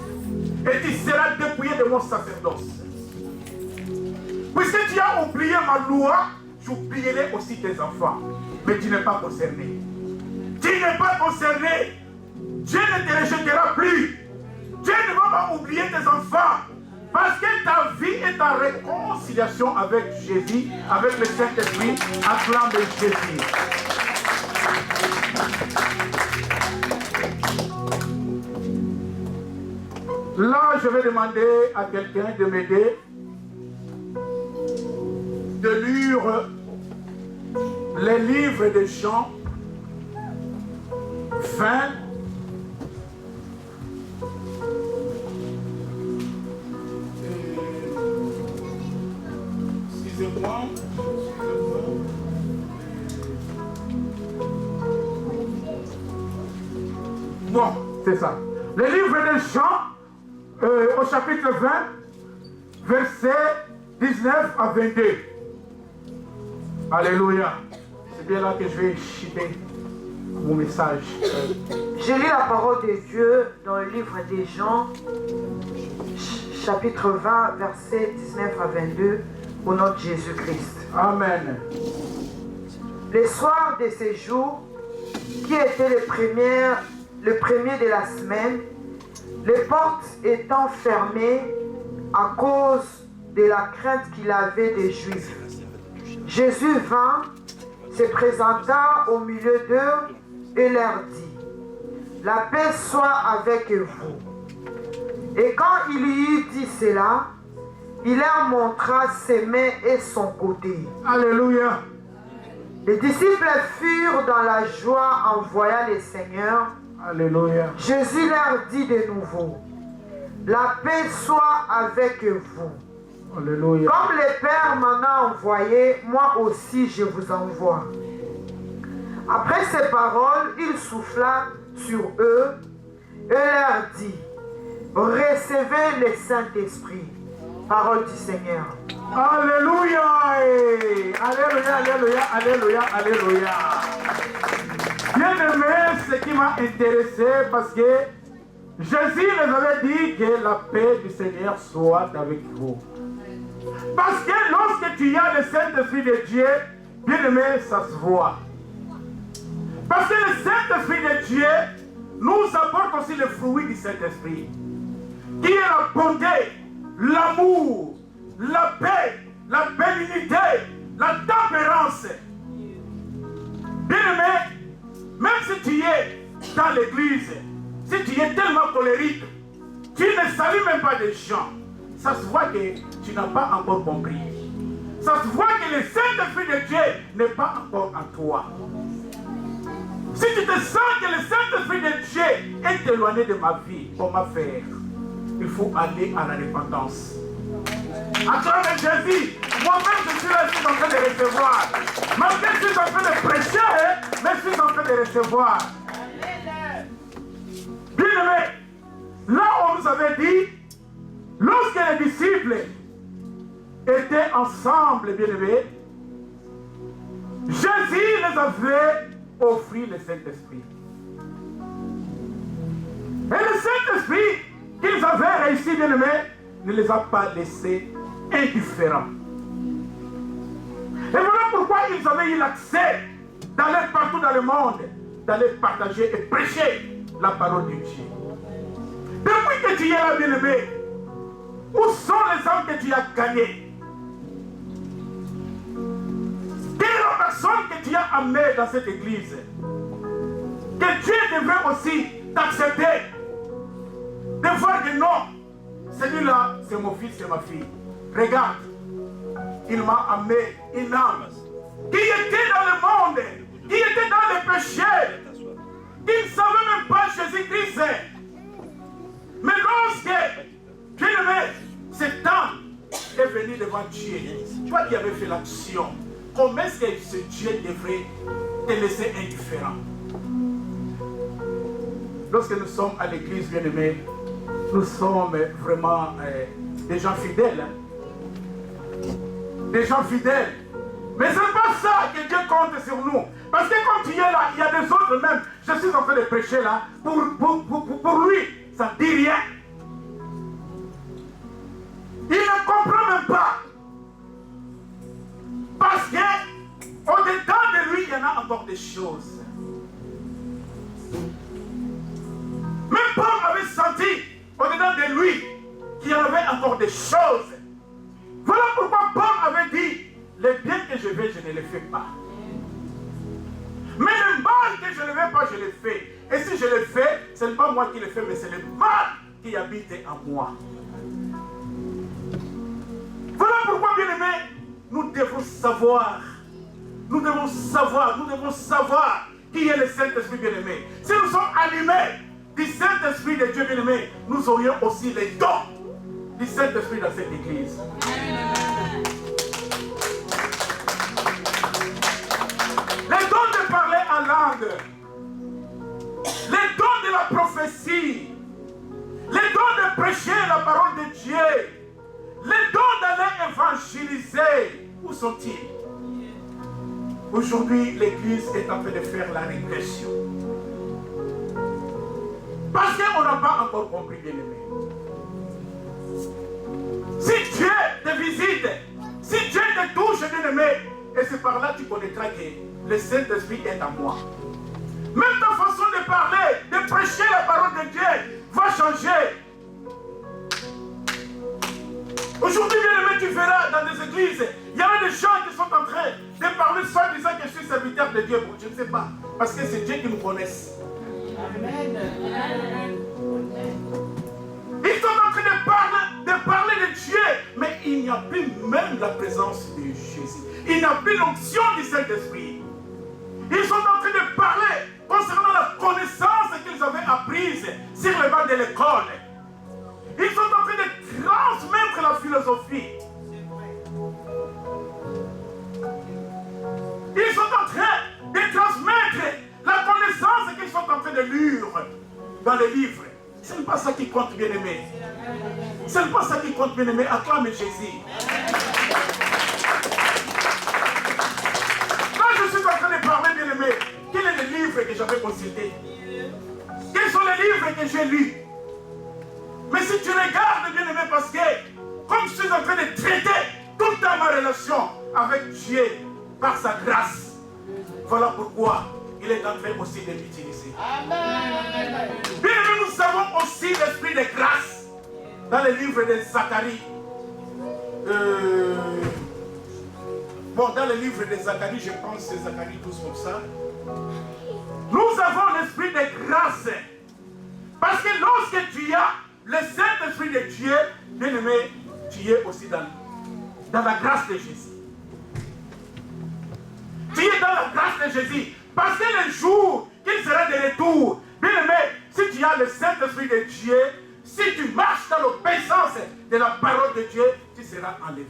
Et tu seras dépouillé de mon sacerdoce. Puisque tu as oublié ma loi, j'oublierai aussi tes enfants. Mais tu n'es pas concerné. Tu n'es pas concerné. Dieu ne te rejettera plus. Dieu ne va pas oublier tes enfants. Parce que ta vie est en réconciliation avec Jésus, avec le Saint-Esprit, acclame Jésus. Là, je vais demander à quelqu'un de m'aider de lire les livres de Jean 20. Excusez-moi. Bon. C'est ça. Le livre de Jean, au chapitre 20, versets 19 à 22. Alléluia. C'est bien là que je vais citer mon message. Je lis la parole de Dieu dans le livre des Jean, chapitre 20, versets 19 à 22, au nom de Jésus-Christ. Amen. Le soir de ces jours, qui était le premier de la semaine, les portes étant fermées à cause de la crainte qu'il avait des Juifs, Jésus vint, se présenta au milieu d'eux et leur dit: la paix soit avec vous. Et quand il lui eut dit cela, il leur montra ses mains et son côté. Alléluia. Les disciples furent dans la joie en voyant le Seigneur. Alléluia. Jésus leur dit de nouveau: la paix soit avec vous. Alléluia. Comme le Père m'en a envoyé, moi aussi je vous envoie. Après ces paroles, il souffla sur eux et leur dit: recevez le Saint-Esprit. Parole du Seigneur. Alléluia. Alléluia, alléluia, alléluia, alléluia. Bien aimé, ce qui m'a intéressé, parce que Jésus les avait dit que la paix du Seigneur soit avec vous. Parce que lorsque tu as le Saint-Esprit de Dieu, bien aimé, ça se voit. Parce que le Saint-Esprit de Dieu nous apporte aussi le fruit du Saint-Esprit, qui est la bonté, l'amour, la paix, la bénignité, la tempérance. Bien aimé, même si tu es dans l'église, si tu es tellement colérique, tu ne salues même pas des gens, ça se voit que tu n'as pas encore compris. Ça se voit que le Saint-Esprit de Dieu n'est pas encore en toi. Si tu te sens que le Saint-Esprit de Dieu est éloigné de ma vie, comment faire? Il faut aller à la repentance. À travers Jésus, moi-même je suis là, je suis en train de recevoir. Malgré que je suis en train de prêcher, mais je suis en train de recevoir. Bien aimé, là on nous avait dit, lorsque les disciples étaient ensemble, bien aimé, Jésus les avait offert le Saint-Esprit. Et le Saint-Esprit qu'ils avaient réussi, bien aimé, ne les a pas laissés indifférents. Et voilà pourquoi ils avaient eu l'accès d'aller partout dans le monde, d'aller partager et prêcher la parole de Dieu. Depuis que tu es là, bien aimé, où sont les âmes que tu as gagnées? Quelle est la personne que tu as amenée dans cette église? Que Dieu devrait aussi t'accepter. De voir que non, celui-là, c'est mon fils, c'est ma fille. Regarde, il m'a amené une âme qui était dans le monde, qui était dans le péché, qui ne savait même pas Jésus-Christ. Mais lorsque, bien aimé, cette âme est venue devant Dieu, toi qui avais fait l'action, comment est-ce que ce Dieu devrait te laisser indifférent? Lorsque nous sommes à l'église, bien aimé, nous sommes vraiment des gens fidèles. Des gens fidèles. Mais ce n'est pas ça que Dieu compte sur nous. Parce que quand tu es là, il y a des autres même. Je suis en train de prêcher là. Pour lui, ça ne dit rien. Il ne comprend même pas. Parce que au-dedans de lui, il y en a encore des choses. Même Paul avait senti au-dedans de lui qu'il y avait encore des choses. Voilà pourquoi Paul avait dit: les biens que je veux, je ne les fais pas. Mais le mal que je ne veux pas, je le fais. Et si je le fais, ce n'est pas moi qui le fais, mais c'est le mal qui habite en moi. Voilà pourquoi, bien aimé, nous devons savoir. Nous devons savoir qui est le Saint-Esprit, bien aimé. Si nous sommes animés du Saint-Esprit de Dieu, bien aimé, nous aurions aussi les dons du Saint-Esprit dans cette église. Les dons de parler en langue, les dons de la prophétie, prêcher la parole de Dieu, les dons d'aller évangéliser, où sont-ils? Aujourd'hui, l'Église est en train de faire la régression. Parce qu'on n'a pas encore compris, bien-aimé. Si Dieu te visite, si Dieu te touche, bien-aimé, et c'est par là que tu connaîtras que le Saint-Esprit est en moi. Même ta façon de parler, de prêcher la parole de Dieu va changer. Aujourd'hui, bien-aimé, tu verras dans des églises, il y a des gens qui sont en train de parler soit disant que je suis serviteur de Dieu. Je ne sais pas, parce que c'est Dieu qui nous connaisse. Amen. Ils sont en train de parler de Dieu, mais il n'y a plus même la présence de Jésus. Il n'y a plus l'onction du Saint-Esprit. Ils sont en train de parler concernant la connaissance qu'ils avaient apprise sur les bancs de l'école. Ils sont en train de transmettre la philosophie. Ils sont en train de transmettre la connaissance qu'ils sont en train de lire dans les livres. Ce n'est pas ça qui compte, bien-aimé. Ce n'est pas ça qui compte, bien-aimé. Acclame Jésus. Quand je suis en train de parler, bien-aimé, quel est le livre que j'avais consulté? Quels sont les livres que j'ai lus? Mais si tu regardes, bien-aimé, parce que comme je suis en train de traiter toute ma relation avec Dieu par sa grâce, voilà pourquoi il est en train aussi de l'utiliser. Bien-aimé, nous avons aussi l'esprit de grâce dans le livre de Zacharie. Dans le livre de Zacharie, je pense que c'est Zacharie 12 comme ça. Nous avons l'esprit de grâce. Parce que lorsque tu as le Saint-Esprit de Dieu, bien-aimé, tu es aussi dans la grâce de Jésus. Tu es dans la grâce de Jésus. Parce que le jour qu'il sera de retour, bien-aimé, si tu as le Saint-Esprit de Dieu, si tu marches dans l'obéissance de la parole de Dieu, tu seras enlevé.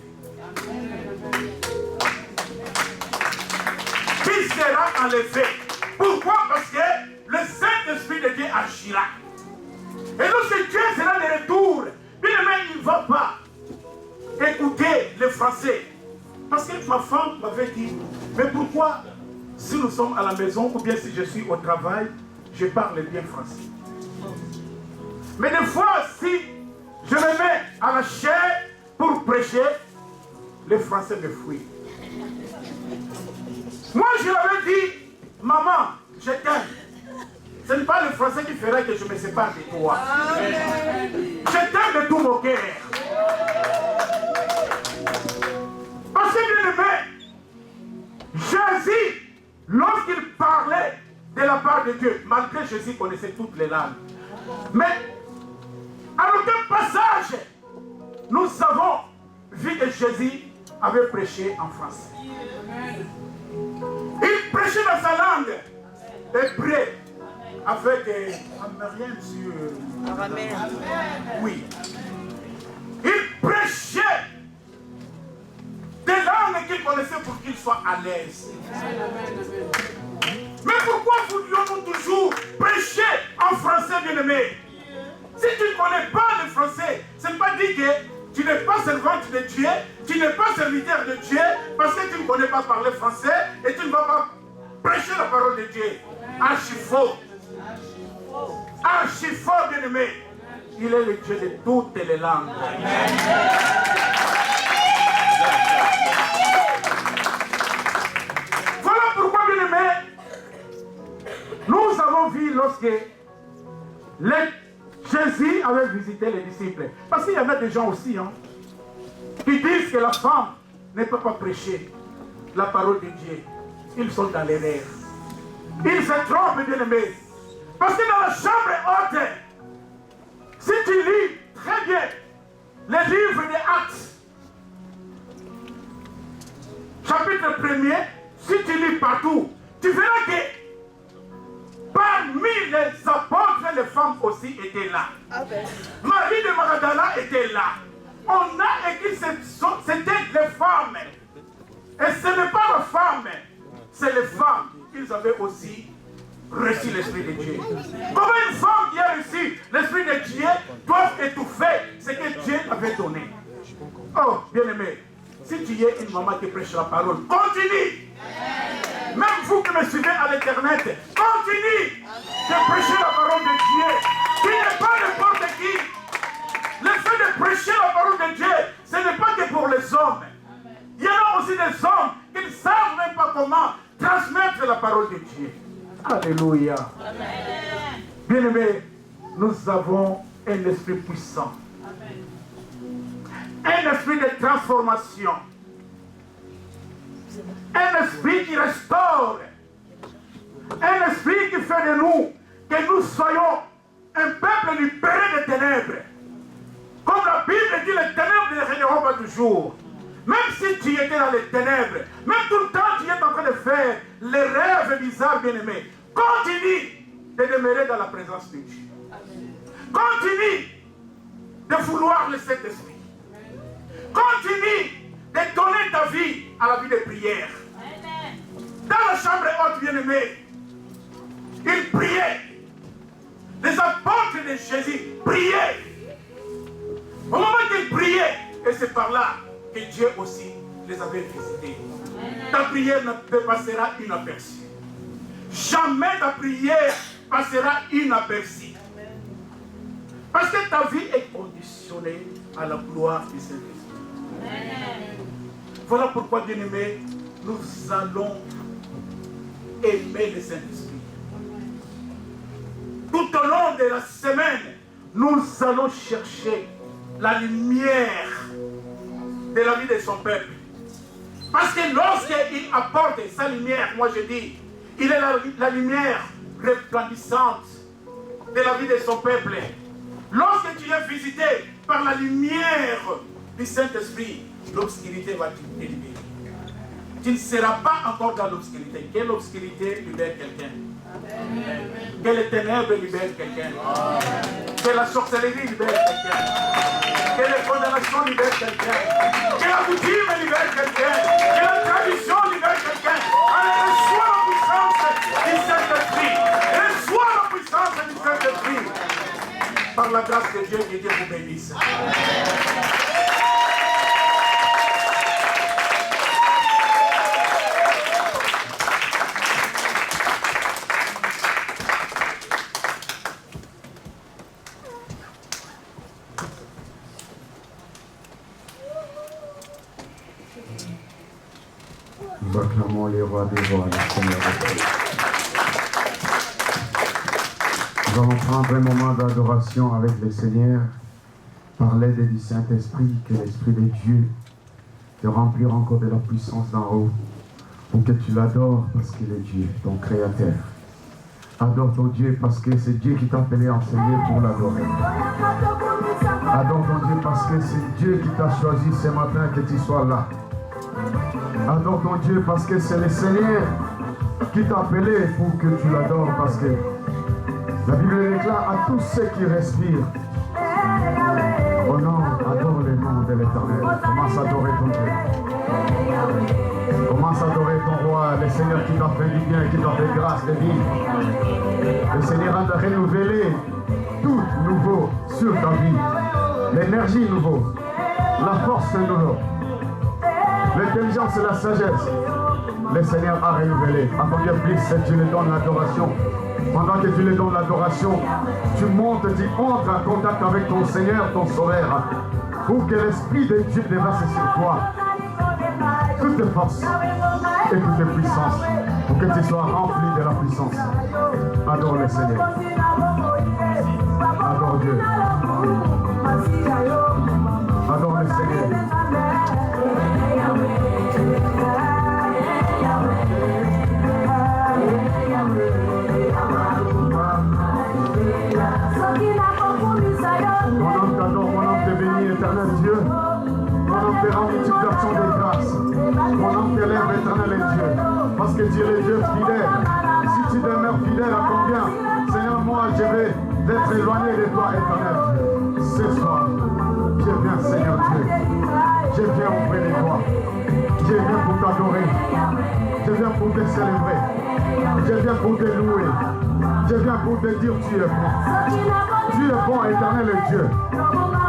Tu seras enlevé. Pourquoi? Parce que le Saint-Esprit de Dieu agira. Et lorsque Dieu sera de retour, bien-aimé, il ne va pas écouter le français. Parce que ma femme m'avait dit, mais pourquoi, si nous sommes à la maison, ou bien si je suis au travail, je parle bien français. Mais des fois, si je me mets à la chair pour prêcher, le français me fuit. Moi, je lui avais dit, maman, je t'aime. Ce n'est pas le français qui fera que je me sépare de toi. Je t'aime de tout mon cœur. Parce que, bien aimé, Jésus, lorsqu'il parlait de la part de Dieu, malgré Jésus connaissait toutes les langues, mais à aucun passage, nous avons vu que Jésus avait prêché en français. Il prêchait dans sa langue hébreu avec amérien sur araméen. Oui. Il prêchait des langues qu'il connaissait pour qu'il soit à l'aise. Mais pourquoi voulions-nous toujours prêcher en français, bien-aimé? Si tu ne connais pas le français, ce n'est pas dit que tu n'es pas servante de Dieu, tu n'es pas serviteur de Dieu, parce que tu ne connais pas parler français et tu ne vas pas prêcher la parole de Dieu. Archi-faux. Archi-faux, bien-aimé. Il est le Dieu de toutes les langues. Voilà pourquoi, bien-aimé, nous avons vu lorsque Jésus avait visité les disciples. Parce qu'il y en a des gens aussi qui disent que la femme ne peut pas prêcher la parole de Dieu. Ils sont dans l'erreur. Ils se trompent, bien-aimés. Parce que dans la chambre haute, si tu lis très bien les livres des Actes, chapitre 1er, si tu lis partout, tu verras que parmi les apôtres, les femmes aussi étaient là. Marie de Magdala était là. On a écrit c'était les femmes. Et ce n'est pas les femmes, c'est les femmes. Ils avaient aussi reçu l'Esprit de Dieu. Comment une femme qui a reçu l'Esprit de Dieu doit étouffer Oh, bien-aimé, si tu es une maman qui prêche la parole, continue. Même vous qui me suivez à l'internet, continue de prêcher la parole de Dieu. Tu n'es pas n'importe qui. Le fait de prêcher la parole de Dieu, ce n'est pas que pour les hommes. Il y en a aussi des hommes qui ne savent même pas comment transmettre la parole de Dieu. Alléluia. Bien-aimés, nous avons un esprit puissant. Un esprit de transformation. Un esprit qui restaure. Un esprit qui fait de nous que nous soyons un peuple libéré des ténèbres. Comme la Bible dit, les ténèbres ne régneront pas toujours. Même si tu étais dans les ténèbres, même tout le temps tu es en train de faire les rêves bizarres, bien-aimés, continue de demeurer dans la présence de Dieu. Continue de vouloir le Saint-Esprit. Continue de donner ta vie à la vie de prière. Dans la chambre haute, bien-aimés, ils priaient. Les apôtres de Jésus priaient. Au moment qu'ils priaient, et c'est par là que Dieu aussi les avait visités. Ta prière ne passera inaperçue. Jamais ta prière passera inaperçue. Parce que ta vie est conditionnée à la gloire du Saint-Esprit. Voilà pourquoi, bien-aimés, nous allons aimer le Saint-Esprit. Tout au long de la semaine, nous allons chercher la lumière de la vie de son peuple. Parce que lorsqu'il apporte sa lumière, moi je dis, il est la lumière resplendissante de la vie de son peuple. Lorsque tu es visité par la lumière du Saint-Esprit, l'obscurité va te libérer. Tu ne seras pas encore dans l'obscurité. Quelle obscurité libère quelqu'un? Que les ténèbres libèrent quelqu'un. Que la sorcellerie libère quelqu'un. Que les condamnations libèrent quelqu'un. Que la coutume libère quelqu'un. Que la tradition libère quelqu'un. Allez, reçois la puissance du Saint-Esprit. Reçois la puissance du Saint-Esprit. Par la grâce de Dieu, que Dieu vous bénisse. Nous acclamons les rois des rois, le Seigneur des rois. Nous allons prendre un moment d'adoration avec le Seigneur, par l'aide du Saint-Esprit, que l'Esprit de Dieu te remplira encore de la puissance d'en haut, pour que tu l'adores parce qu'il est Dieu, ton Créateur. Adore ton Dieu parce que c'est Dieu qui t'a appelé à enseigner pour l'adorer. Adore ton Dieu parce que c'est Dieu qui t'a choisi ce matin que tu sois là. Adore ton Dieu parce que c'est le Seigneur qui t'a appelé pour que tu l'adores, parce que la Bible déclare à tous ceux qui respirent: oh non, adore le nom de l'Éternel. Commence à adorer ton Dieu. Commence à adorer ton roi, le Seigneur qui t'a fait du bien, qui t'a fait grâce de vivre. Le Seigneur a renouvelé tout nouveau sur ta vie. L'énergie nouveau, la force nouveau, l'intelligence et la sagesse. Le Seigneur a renouvelé. À combien plus tu lui donnes l'adoration. Pendant que tu lui donnes l'adoration, tu montes, tu entres en contact avec ton Seigneur, ton Sauveur, pour que l'Esprit de Dieu déverse sur toi toutes tes forces et toutes tes puissances, pour que tu sois rempli de la puissance. Adore le Seigneur. Adore Dieu. Adore le Seigneur. Mon âme t'adore, mon âme te bénit, éternel Dieu. Mon âme te rend multiplication des grâces. Mon âme t'élève, éternel Dieu. Parce que tu es le Dieu fidèle. Si tu demeures fidèle, à combien, Seigneur, moi, je vais être éloigné de toi, éternel Dieu. Ce soir, je viens, Seigneur Dieu. Je viens auprès de toi. Je viens pour t'adorer. Je viens pour te célébrer. Je viens pour te louer. Je viens pour te dire tu es bon. Tu es bon, éternel Dieu,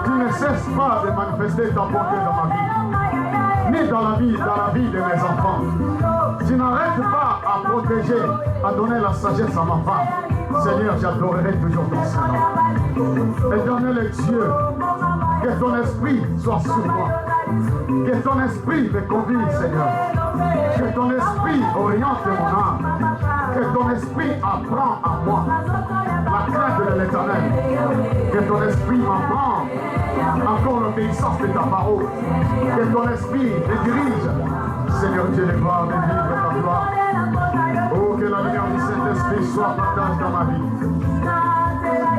tu ne cesses pas de manifester ta bonté dans ma vie, ni dans la vie de mes enfants. Tu n'arrêtes pas à protéger, à donner la sagesse à ma femme. Seigneur, j'adorerai toujours ton Saint-Nom. Éternel Dieu, que ton esprit soit sur moi. Que ton esprit me conduise, Seigneur. Que ton esprit oriente mon âme. Que ton esprit apprend à moi la crainte de l'Éternel. Que ton esprit m'apprend encore l'obéissance de ta parole. Que ton esprit me dirige. Seigneur Dieu, de gloire, de vivre ta gloire. Oh, que la lumière du Saint-Esprit soit partagée dans ma vie.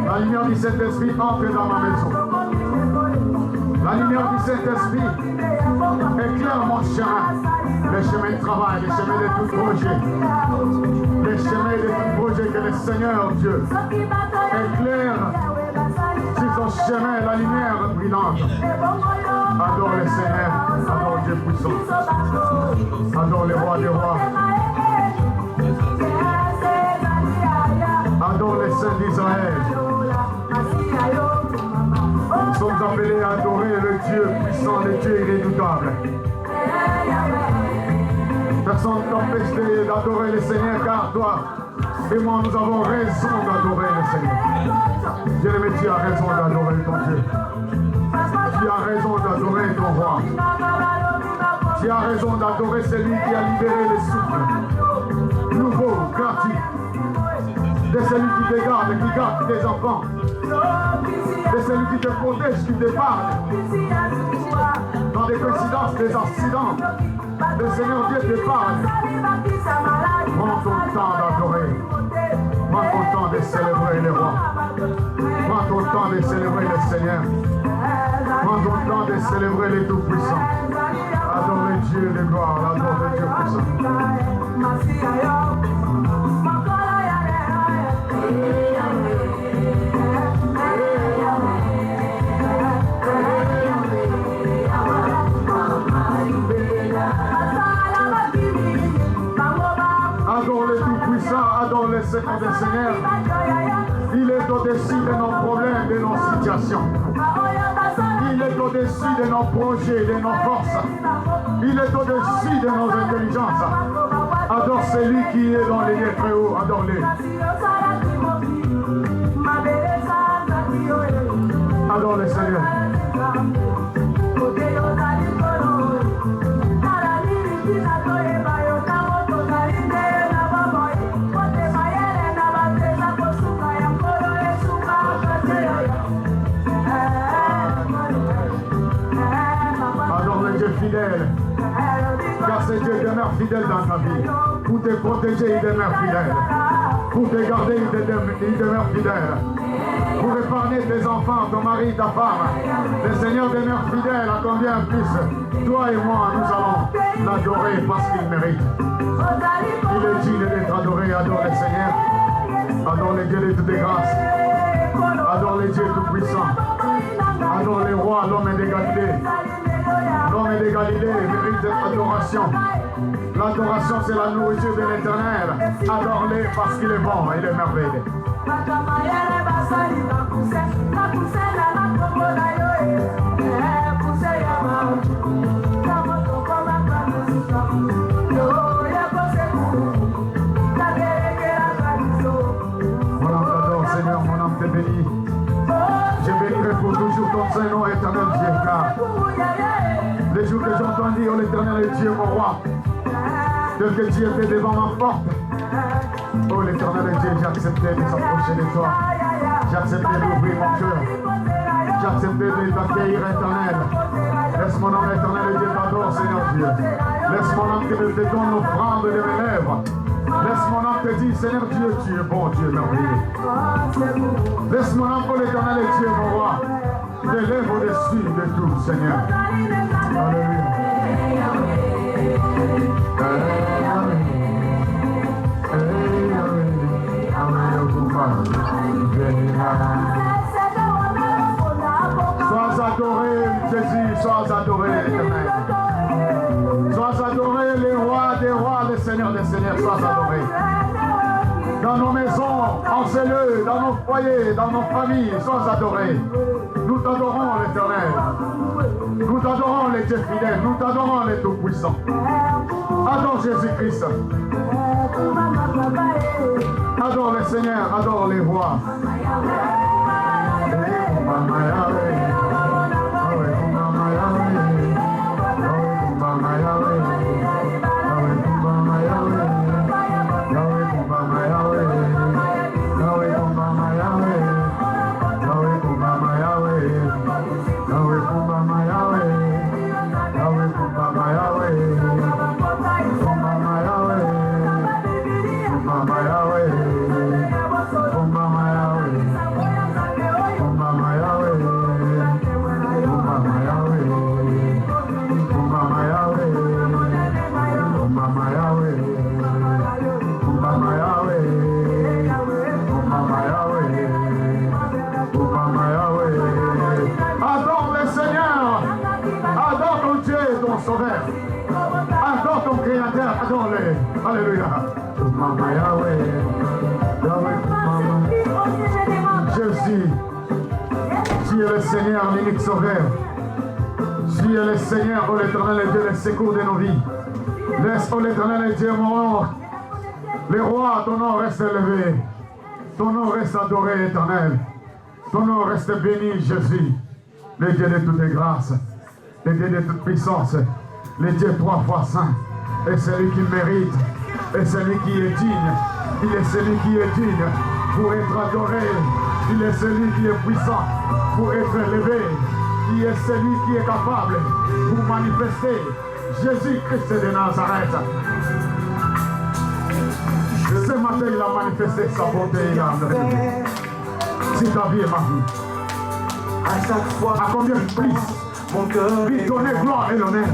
La lumière du Saint-Esprit entre dans ma maison. La lumière du Saint-Esprit éclaire mon chemin. Les chemins de travail, les chemins de tout projet. Les chemins de tout projet que le Seigneur Dieu éclaire sur ton chemin, la lumière brillante. Adore le Seigneur, adore Dieu puissant. Adore le roi des rois. Adore les saints d'Israël. Nous sommes appelés à adorer le Dieu puissant, le Dieu irrédoutable. Personne ne t'empêche d'adorer le Seigneur, car toi et moi nous avons raison d'adorer le Seigneur. Bien-aimé, tu as raison d'adorer ton Dieu. Tu as raison d'adorer ton roi. Tu as raison d'adorer celui qui a libéré les souffles. Nouveau, gratuit. De celui qui te garde, qui garde tes enfants. De celui qui te protège, qui te parle. Dans des coïncidences, des accidents, le Seigneur Dieu te parle. Prends ton temps d'adorer. Prends ton temps de célébrer les rois. Prends ton temps de célébrer le Seigneur. Prends ton temps de célébrer les Tout-Puissants. Adore le Dieu de gloire, adore le Dieu puissant. Adore le Tout-Puissant, adore le Seigneur des Seigneurs. Il est au-dessus de nos problèmes, de nos situations. Il est au-dessus de nos projets, de nos forces. Il est au-dessus de nos intelligences. Adore celui qui est dans les lieux très hauts, adore-le. Adore le Seigneur. Adore le Dieu fidèle. Car ce Dieu demeure fidèle dans ta vie. Pour te protéger, il demeure fidèle. Pour te garder, il demeure fidèle. Pour épargner tes enfants, ton mari, ta femme. Le Seigneur demeure fidèle à combien plus. Toi et moi, nous allons l'adorer parce qu'il mérite. Il est digne d'être adoré. Adore le Seigneur. Adore les dieux de toutes les grâces. Adore les dieux tout-puissants. Adore les rois, l'homme de Galilée. L'homme de Galilée mérite cette adoration. L'adoration, c'est la nourriture de l'Éternel. Adore-le parce qu'il est bon, il est merveilleux. Mon âme t'adore, Seigneur, mon âme te bénit. Je bénirai pour toujours ton Saint-Nom, éternel Dieu, car les jours que j'entends dire, oh l'Éternel est Dieu, mon roi, tel que tu étais devant ma porte. Oh l'Éternel est Dieu, j'ai accepté de s'approcher de toi. J'ai accepté d'ouvrir mon cœur. J'ai accepté de t'accueillir, éternel. Laisse mon âme, éternel Dieu, t'adore, Seigneur Dieu. Laisse mon âme que te donne l'offrande de mes lèvres. Laisse mon âme te dire, Seigneur Dieu, tu es bon, Dieu merveilleux. Laisse mon âme pour l'Éternel est Dieu, mon roi. Te lève au-dessus de tout, Seigneur. Alléluia. Sois adoré, Jésus, sois adoré, l'Éternel. Sois adoré, les rois des rois, les seigneurs des seigneurs, sois adoré. Dans nos maisons, En ces lieux, dans nos foyers, dans nos familles, sois adoré. Nous t'adorons l'Éternel. Nous t'adorons les dieux fidèles. Nous t'adorons les tout-puissants. Adore Jésus-Christ. Adore les seigneurs, adore les rois. Adore ton Créateur, adore-le. Alléluia. Jésus, tu es le Seigneur, l'unique sauveur. Tu es le Seigneur, oh l'Éternel, le Dieu, le secours de nos vies. Laisse, oh l'Éternel, le Dieu, mon les rois, ton nom reste élevé. Ton nom reste adoré, Éternel. Ton nom reste béni, Jésus, le Dieu de toutes les grâces, le Dieu de toute puissance, le Dieu 3 fois saint, et celui qui mérite, et celui qui est digne. Il est celui qui est digne pour être adoré. Il est celui qui est puissant pour être élevé. Il est celui qui est capable pour manifester Jésus-Christ de Nazareth. Ce matin, il a manifesté sa bonté et si ta vie est ma vie. À chaque fois, à combien plus mon cœur lui donner gloire et l'honneur,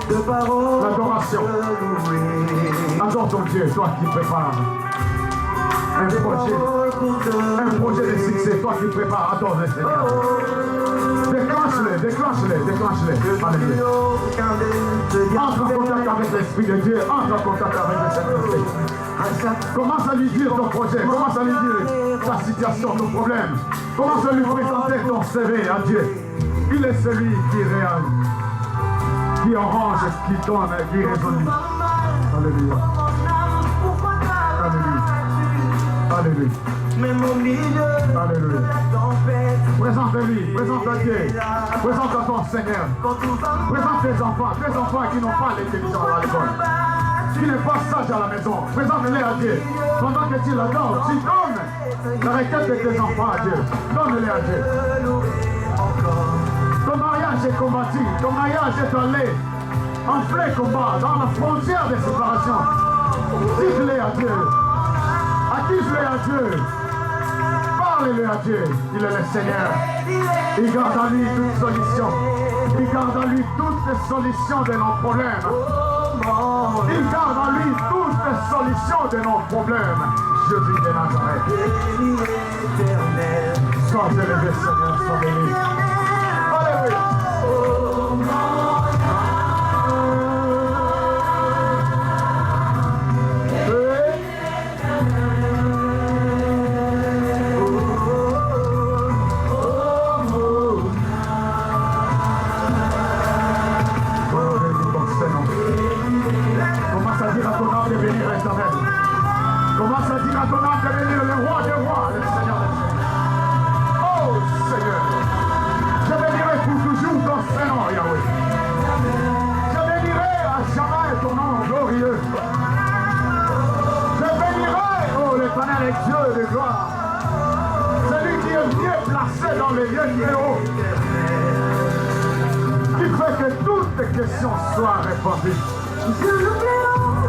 de paroles, l'adoration. Adore ton Dieu, toi qui prépares un projet de succès, toi qui prépares, adore le Seigneur. Déclenche-les. Alléluia. Entre en contact avec l'Esprit de Dieu, entre en contact avec le Saint-Esprit. Commence à lui dire ton projet, commence à lui dire ta situation, ton problème. Commence à lui présenter ton CV à Dieu. Il est celui qui est réel, qui arrange, qui donne, qui résout. Alléluia. Alléluia. Alléluia. Présente-lui, présente à Dieu, présente à ton Seigneur, présente tes enfants qui n'ont pas l'intelligence à l'école, qui n'est pas sage à la maison, présente-les à Dieu. Pendant que tu l'adores, tu donnes la requête de tes enfants à Dieu, donne-les à Dieu. Ton mariage est combattu, ton mariage est allé en plein combat, dans la frontière de séparation. Dites-les à Dieu, accuse-les à Dieu. Parlez-le à Dieu, il est le Seigneur. Il garde en lui toute solution. Il garde en lui toutes les solutions de nos problèmes. Il garde en lui toutes les solutions de nos problèmes. Jésus de Nazareth. Sois élevé, Seigneur, sois béni. Alléluia. Commence à dire à ton âme de venir le roi des rois, le Seigneur des Seigneurs. Oh Seigneur, je bénirai pour toujours ton Seigneur, Yahweh. Je bénirai à jamais ton nom glorieux. Je bénirai, oh l'Éternel est Dieu de gloire. Celui qui est mieux placé dans les lieux très hauts, qui fait que toutes tes questions soient répondues.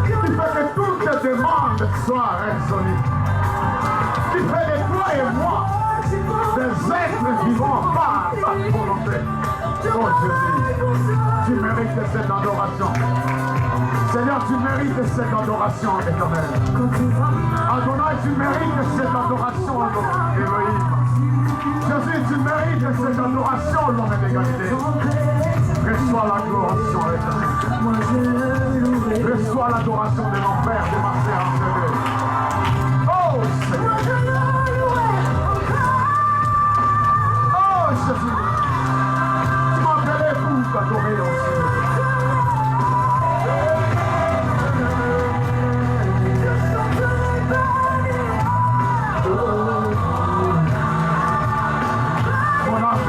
Qui fait que toutes les demandes soient résolues. Qui fait de toi et moi des êtres vivants par ta volonté. Oh Jésus, tu mérites cette adoration. Seigneur, tu mérites cette adoration éternelle. Adonai, tu mérites cette adoration, Elohim. Jésus, tu mérites cette adoration, l'homme d'égalité. Reçois l'adoration éternelle. Reçois l'adoration de l'enfer de ma sœur. Oh Seigneur.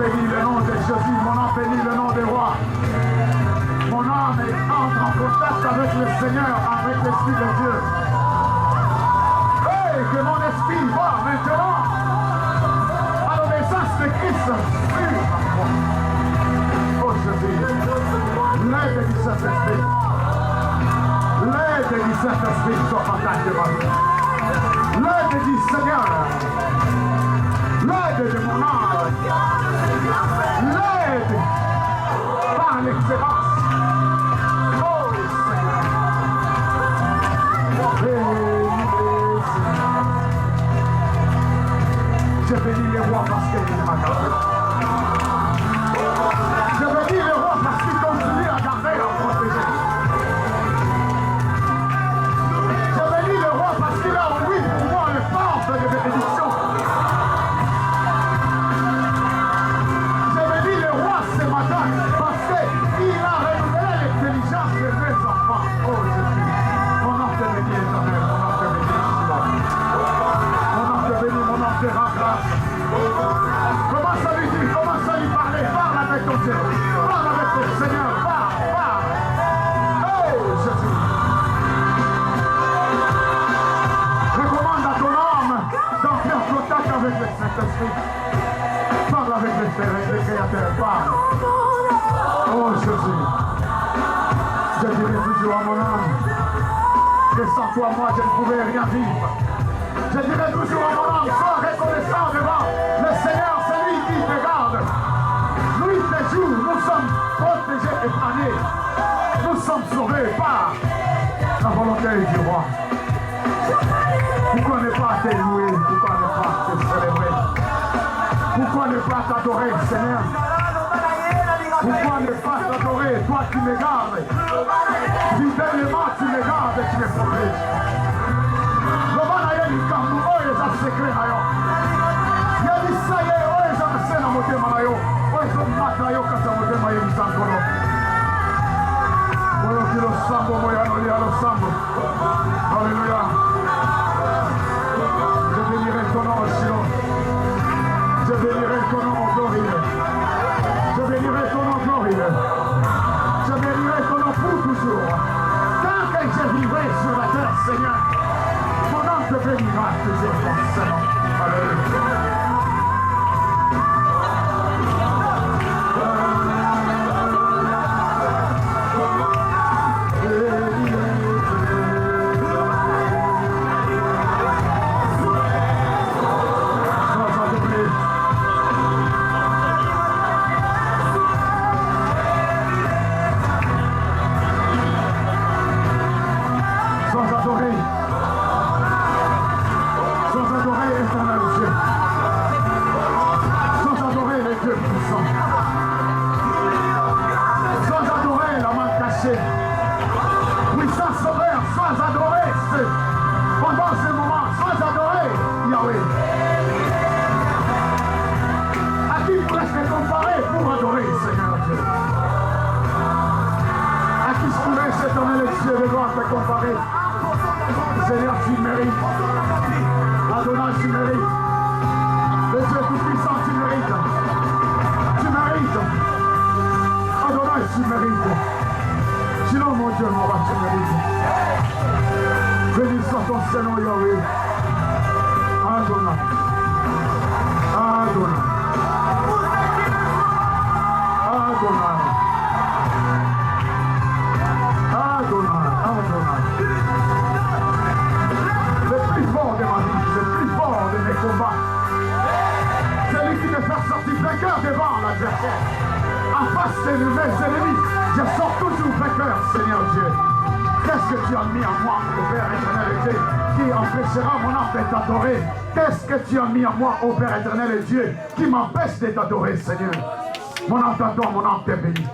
bénis le nom de Jésus, mon âme bénit le nom des rois. Mon âme entre en contact avec le Seigneur, avec l'Esprit de Dieu. Hey, que mon esprit va maintenant à l'obéissance de Christ sur ma foi. Oh Jésus, l'aide du Saint-Esprit. L'aide du Saint-Esprit soit partage de moi. L'aide du Seigneur. L'aide de mon âme. L'aide par l'excellence. Oh Seigneur. Je bénis les rois parce qu'ils m'ont gardé. Je bénis les rois parce qu'ils continuent à garder et à protéger. Je bénis le roi parce qu'il a en lui pour moi le force de bénédiction. Je bénis le roi ce matin parce qu'il a renouvelé l'intelligence de mes enfants. Oh Jésus, mon âme te bénit éternel, mon âme te bénit Yeshua. Mon âme te bénit, mon âme te rend grâce. Commence à lui dire, commence à lui parler, parle avec ton Dieu, parle avec le Seigneur, parle. Oh Jésus. Recommande à ton âme d'entrer en contact avec le Saint-Esprit. Parle avec le Créateur, parle. Oh Jésus, je dirai toujours à mon âme que sans toi, moi, je ne pouvais rien vivre. Je dirai toujours à mon âme, sois reconnaissant devant le Seigneur, c'est lui qui te garde. Nuit et jour, nous sommes protégés et épargnés. Nous sommes sauvés par la volonté du roi. Pourquoi ne pas te louer? Pourquoi ne pas te célébrer? Pourquoi ne pas t'adorer, Seigneur? Pourquoi ne pas t'adorer, toi qui me gardes? Fidèlement, tu me gardes et tu me protèges. Alléluia. Je bénirai ton nom, Silo. Je bénirai ton nom glorieux. Je bénirai ton nom glorieux. Je bénirai ton nom pour toujours. Tant que je vivrai sur la terre, Seigneur, mon nom te bénira toujours dans ce nom. Alléluia. Puissant sauveur, sois adoré pendant ce moment, sois adoré, Yahweh. À qui pourrais-je te comparer pour adorer, Seigneur Dieu? À qui je pourrais s'étonner les cieux de gloire te comparer? Seigneur, tu mérites. Adonai, tu mérites. Le Dieu tout-puissant, tu mérites. Tu mérites. Adonai, tu mérites. Sinon, mon Dieu, mon roi, tu mérites. Béni soit ton Seigneur, Yahweh. Adonai. Adonai. Adonai. Adonai. Adonai. Le plus fort de ma vie, le plus fort de mes combats. C'est lui qui me fait sortir vainqueur devant l'adversaire. En face de mes ennemis, je sors toujours vainqueur, Seigneur Dieu. Qu'est-ce que tu as mis en moi, ô Père éternel et Dieu, qui empêchera mon âme de t'adorer? Qu'est-ce que tu as mis en moi, ô Père éternel et Dieu, qui m'empêche de t'adorer, Seigneur? Mon âme t'adore, mon âme t'est bénie.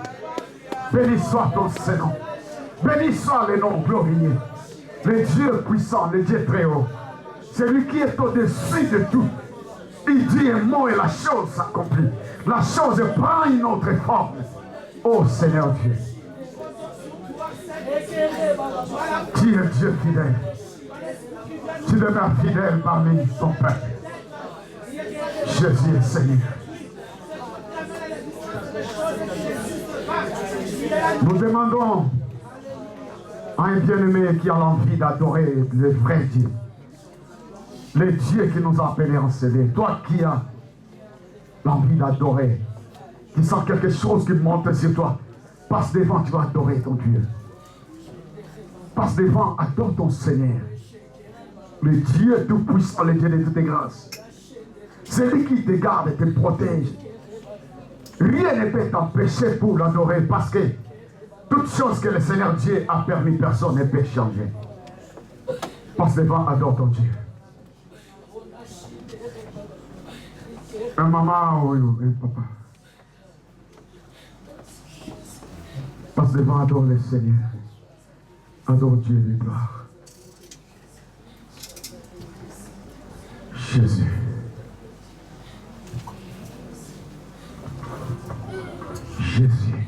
Béni soit ton Seigneur. Béni soit le nom glorieux. Le Dieu puissant, le Dieu très haut. Celui qui est au-dessus de tout. Il dit un mot et la chose s'accomplit. La chose prend une autre forme. Ô Seigneur Dieu. Tu es Dieu fidèle. Tu demeures fidèle parmi ton peuple. Jésus est Seigneur. Nous demandons à un bien-aimé qui a l'envie d'adorer le vrai Dieu, le Dieu qui nous a appelés en CD, toi qui as l'envie d'adorer, qui sent quelque chose qui monte sur toi, passe devant, tu vas adorer ton Dieu. Passe devant, adore ton Seigneur. Le Dieu tout-puissant, le Dieu de toutes les grâces. C'est lui qui te garde et te protège. Rien ne peut t'empêcher pour l'adorer parce que toute chose que le Seigneur Dieu a permis, personne ne peut changer. Passe devant, adore ton Dieu. Un maman ou un papa. Passe devant, adore le Seigneur. Adore Dieu de gloire. Jésus. Jésus.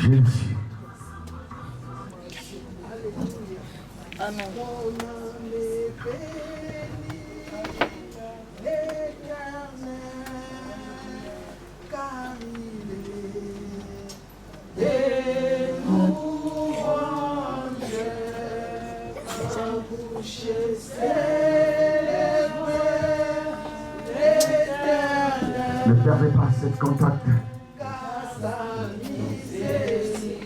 Jésus. Amen. Ne perdez pas cette contact.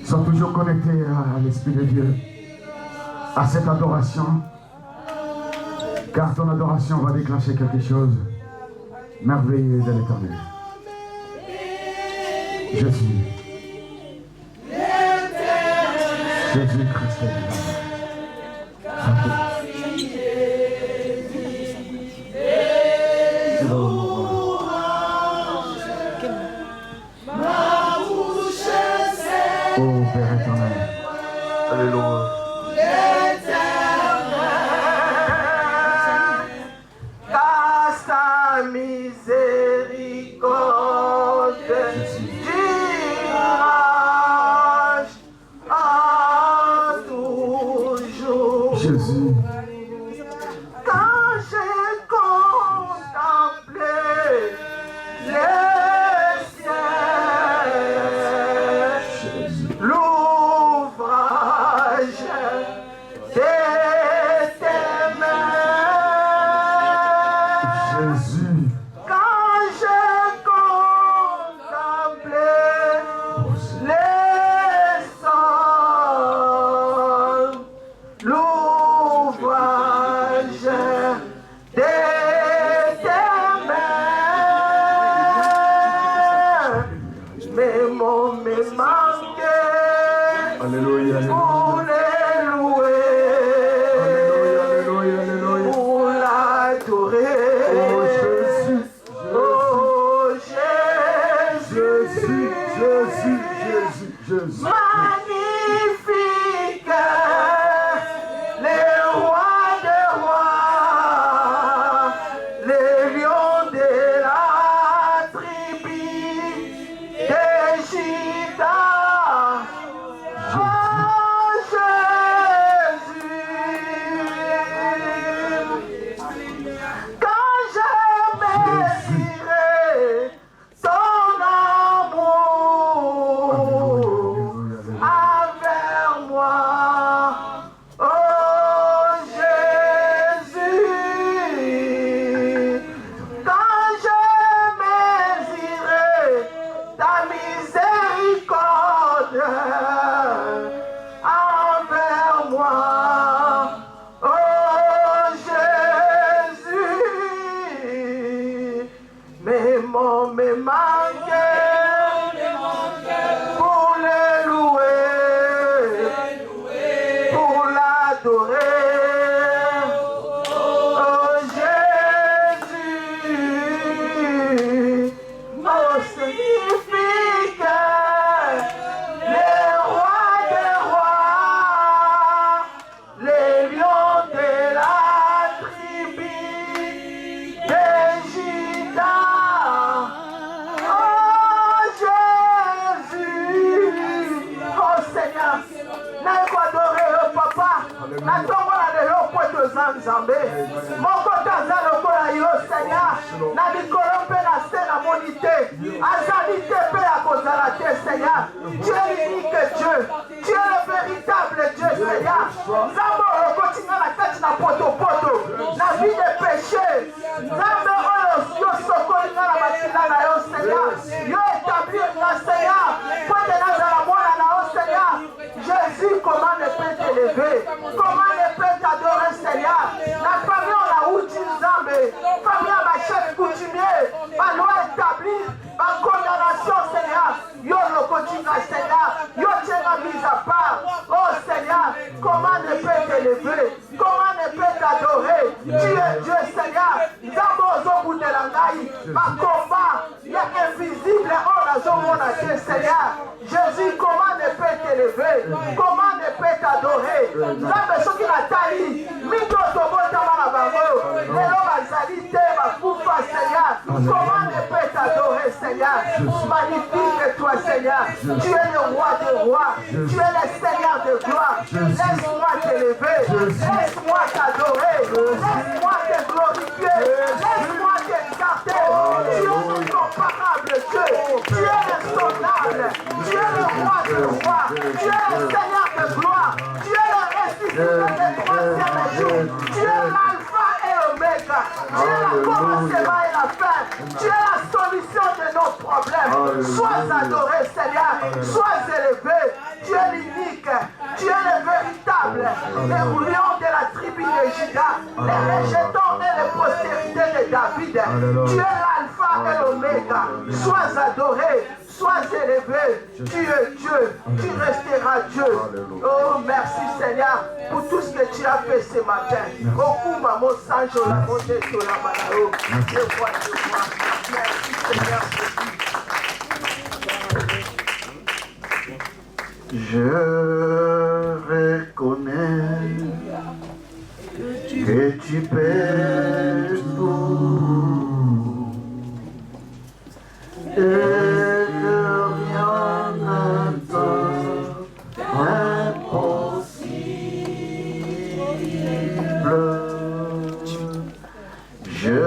Sois toujours connecté à l'Esprit de Dieu, à cette adoration, car ton adoration va déclencher quelque chose merveilleux de l'Éternel. Jésus. Jésus-Christ est là. Oh Père éternel. Alléluia. Jésus. Quand j'ai contemplé le ciel, l'ouvrage de tes mains. Jésus. Quand j'ai contemplé les sols, l'ouvrage de tes mains, mais mon me manquait Alléluia. pour les louer, Alléluia. Alléluia. pour l'adorer. Oh Jésus. Oh Jésus. Jésus, Jésus. magnifique, le roi des rois, le lion de la tribu de Juda. Oh Jésus, quand je mesurais ton amour envers moi, oh Jésus, quand je mesurais ta miséricorde envers moi, oh Jésus, mais mon me manquait pour le louer, pour l'adorer. Oh Jésus, oh magnifique, le roi des rois, les lions de la tribu de Juda. Oh Jésus, oh Seigneur, naiko adorer yo papa, natongola lelo po toza Nzambe, moko taza lokola yo Seigneur, na likolo mpe na se namoni te, Azali Tepe à Kozalate, Seigneur. Tu es l'unique Dieu. Tu es le véritable Dieu, Seigneur. Zamo, continue la tête na poto poto. La vie de péché. Zamo, yo sokoli na la makila na yo, Seigneur. Yo établir na Seigneur. Pointe na la moine na yo, Seigneur. Jésus, comment ne peut t'élever? Comment ne peut t'adorer, Seigneur? La famille, on a outil Zambé. Famille, ma chef coutumier. Ma loi établie. Ma condamnation, Seigneur. Yo le continue, Seigneur. Yo tiens la mise à part. Oh, Seigneur, comment ne peut t'élever? Comment ne peut t'adorer? Tu es Dieu, Seigneur. Zambé, au bout de la naïe. Ma combat, il y a invisible. Oh, la zone, mon Dieu, Seigneur. Jésus, comment ne peut t'élever? Comment ne peut t'adorer? Zambé, ce qui n'a taillé. Mito, Tobo, Tamara, Bango. Les hommes, Azali, Tema, Koufa, Seigneur. Comment ne peut t'adorer, Seigneur? Magnifique toi, Seigneur. Tu es le roi des rois. Tu es le Seigneur de gloire. Laisse-moi t'élever. Laisse-moi t'adorer. Laisse-moi te glorifier. Laisse-moi t'exalter. Tu es l'incomparable Dieu. Tu es l'insondable. Tu es le roi des rois. Tu es le Seigneur de gloire. Tu es le ressuscité des troisième jour. Tu es l'alpha et l'oméga. Tu es le commencement et la fin. Tu es la solution de nos problèmes. Sois adoré, Seigneur. Sois élevé. Tu es l'unique. Tu es le véritable. Les lions de la tribu de Juda. Les rejetons et les postérités de David. Tu es l'alpha et l'oméga. Sois adoré. Sois élevé. Tu es Dieu. Tu resteras Dieu. Oh, merci, Seigneur, pour tout ce que tu as fait ce matin. Oh, Maman Sanjo, la montée sur la Malao. Je vois. Merci, Seigneur. Je reconnais que tu pèses tout et que rien n'est impossible. Je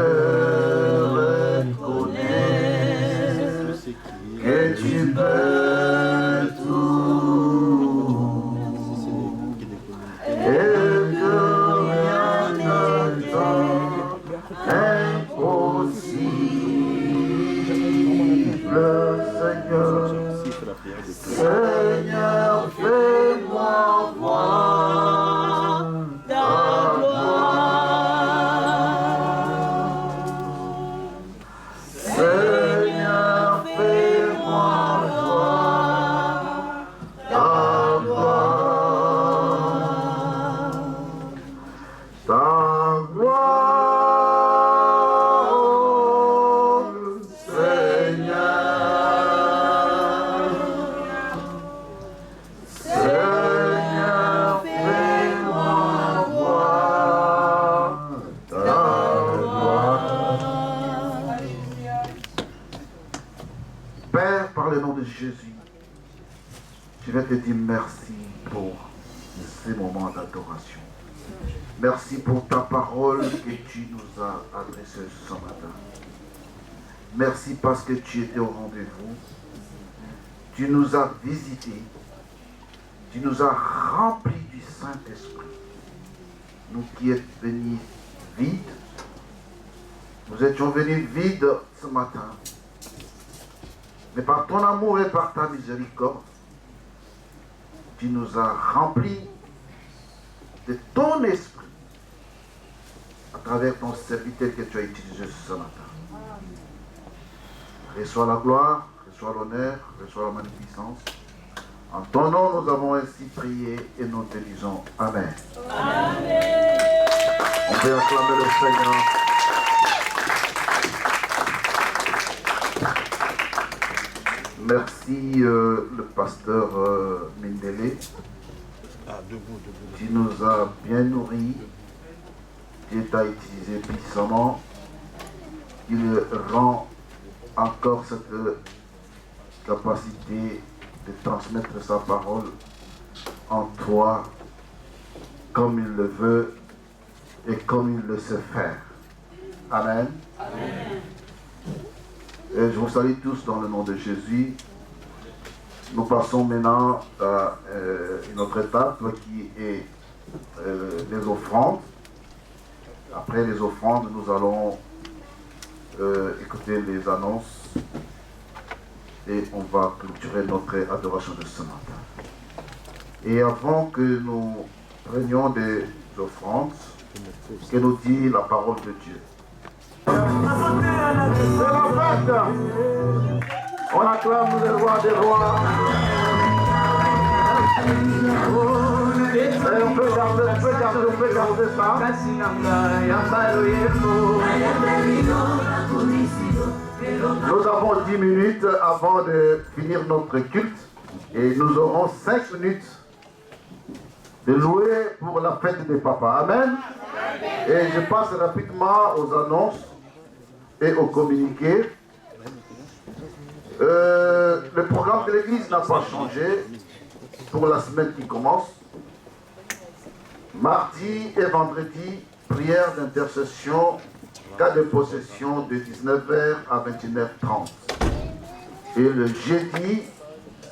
reconnais que tu peux tout et que rien n'est impossible. Seigneur, fais-moi voir ta gloire. Seigneur, fais-moi voir ta gloire. Ta gloire, Seigneur. Seigneur, fais-moi voir ta gloire. Père, par le nom de Jésus, je vais te dire merci pour ces moments d'adoration. Merci pour ta parole que tu nous as adressée ce matin. Merci parce que tu étais au rendez-vous. Tu nous as visités. Tu nous as remplis du Saint-Esprit. Nous qui êtes venus vides, nous étions venus vides ce matin. Mais par ton amour et par ta miséricorde, tu nous as remplis de ton esprit à travers ton serviteur que tu as utilisé ce matin. Reçois la gloire, reçois l'honneur, reçois la magnificence. En ton nom, nous avons ainsi prié et nous te disons Amen. Amen. On peut acclamer le Seigneur. Merci le pasteur Mindele. Tu nous as bien nourris. Tu t'a utilisé puissamment. Il rend encore cette capacité de transmettre sa parole en toi comme il le veut et comme il le sait faire. Amen. Amen. Je vous salue tous dans le nom de Jésus. Nous passons maintenant à une autre étape qui est les offrandes. Après les offrandes, nous allons écouter les annonces et on va clôturer notre adoration de ce matin. Et avant que nous prenions des offrandes, que nous dit la parole de Dieu. C'est la fête. On acclame le roi des rois. Et on peut garder ça. Nous avons 10 minutes avant de finir notre culte et nous aurons 5 minutes de louer pour la fête des papas. Amen. Et je passe rapidement aux annonces et aux communiqués. Le programme de l'église n'a pas changé pour la semaine qui commence. Mardi et vendredi, prière d'intercession, cas de possession de 19h à 21h30. Et le jeudi,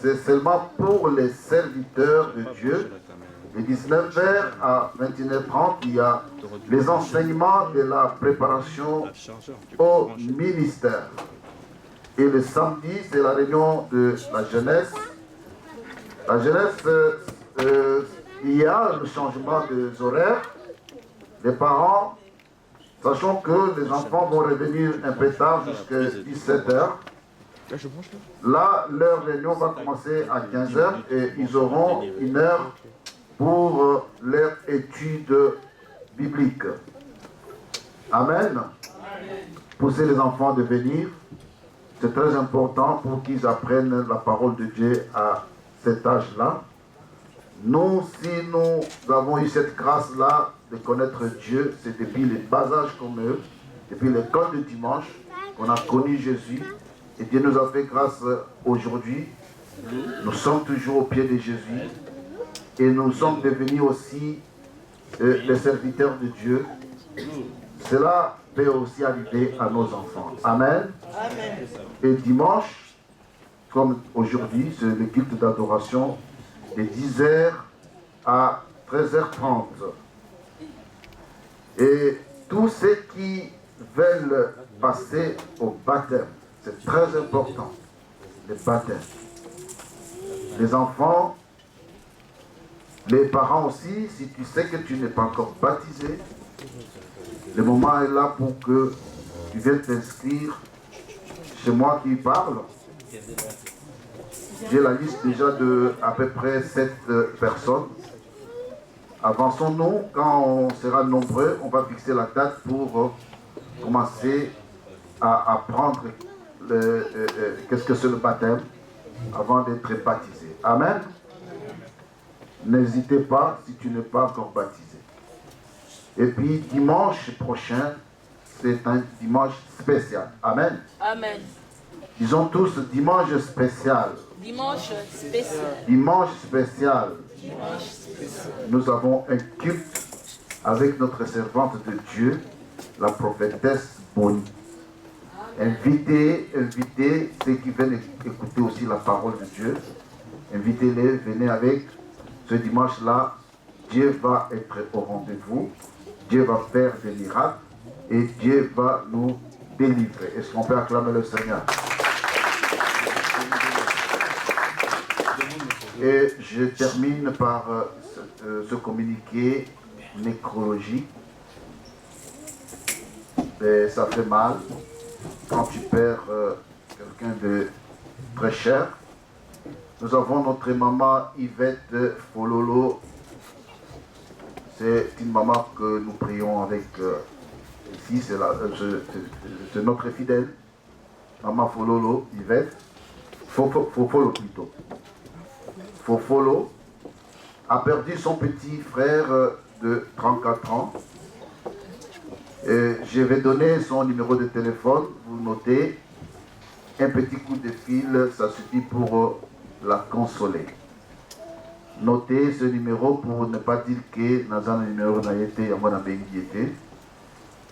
c'est seulement pour les serviteurs de Dieu. De 19h à 21h30, il y a les enseignements de la préparation au ministère. Et le samedi, c'est la réunion de la jeunesse. La jeunesse, il y a le changement des horaires. Les parents, sachant que les enfants vont revenir un peu tard jusqu'à 17h. Là, leur réunion va commencer à 15h et ils auront 1 heure pour leur étude biblique. Amen. Pousser les enfants de venir, c'est très important pour qu'ils apprennent la parole de Dieu à cet âge-là. Nous, si nous avons eu cette grâce-là de connaître Dieu, c'est depuis les bas âges comme eux, depuis l'école de dimanche, qu'on a connu Jésus. Et Dieu nous a fait grâce aujourd'hui. Nous sommes toujours au pied de Jésus. Et nous sommes devenus aussi les serviteurs de Dieu. Cela peut aussi arriver à nos enfants. Amen. Amen. Et dimanche, comme aujourd'hui, c'est le culte d'adoration de 10h à 13h30. Et tous ceux qui veulent passer au baptême, c'est très important, le baptême. Les enfants, les parents aussi, si tu sais que tu n'es pas encore baptisé, le moment est là pour que tu viennes t'inscrire chez moi qui parle. J'ai la liste déjà de à peu près 7 personnes. Avançons-nous, quand on sera nombreux, on va fixer la date pour commencer à apprendre qu'est-ce que c'est le baptême avant d'être baptisé. Amen. N'hésitez pas si tu n'es pas encore baptisé. Et puis dimanche prochain, c'est un dimanche spécial. Amen. Amen. Disons tous dimanche spécial. Dimanche spécial. Dimanche spécial. Dimanche spécial. Nous avons un culte avec notre servante de Dieu, la prophétesse Bonnie. Invitez ceux qui viennent écouter aussi la parole de Dieu. Invitez-les, venez avec. Ce dimanche-là, Dieu va être au rendez-vous. Dieu va faire des miracles et Dieu va nous délivrer. Est-ce qu'on peut acclamer le Seigneur? Et je termine par ce communiqué nécrologique. Et ça fait mal quand tu perds quelqu'un de très cher. Nous avons notre maman Yvette Fololo. C'est une maman que nous prions avec ici, c'est notre fidèle. Maman Fololo, Yvette. Fofolo plutôt. Fofolo a perdu son petit frère de 34 ans. Et je vais donner son numéro de téléphone, vous notez. Un petit coup de fil, ça suffit pour la consoler. Notez ce numéro pour ne pas dire que dans un numéro n'a été,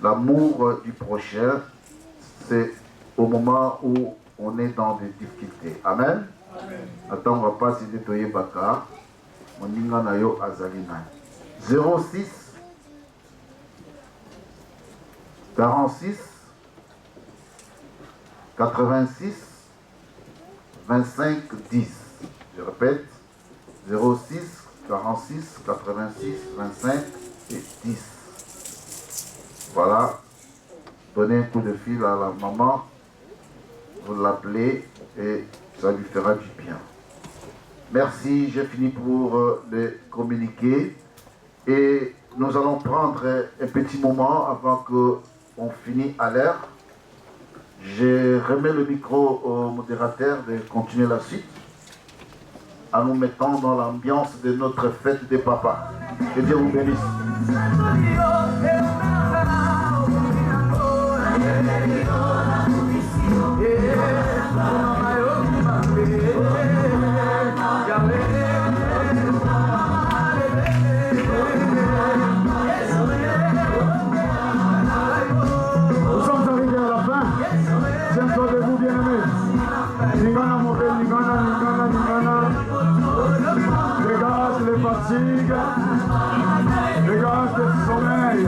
l'amour du prochain, c'est au moment où on est dans des difficultés. Amen. Attends, on va pas citer Toye Baka. Mon ninga na yo azalina. 06 46 86 25 10. Je répète, 06 46 86 25 et 10. Voilà. Donnez un coup de fil à la maman, vous l'appelez et ça lui fera du bien. Merci, j'ai fini pour le communiquer et nous allons prendre un petit moment avant qu'on finisse à l'heure. Je remets le micro au modérateur de continuer la suite en nous mettant dans l'ambiance de notre fête des papas. Que Dieu vous bénisse. Nous sommes arrivés à la fin. Tiens-toi debout, bien-aimé. Ningana, mon bel, Ningana, Ningana, Ningana. Dégage les fatigues. Dégage le sommeil.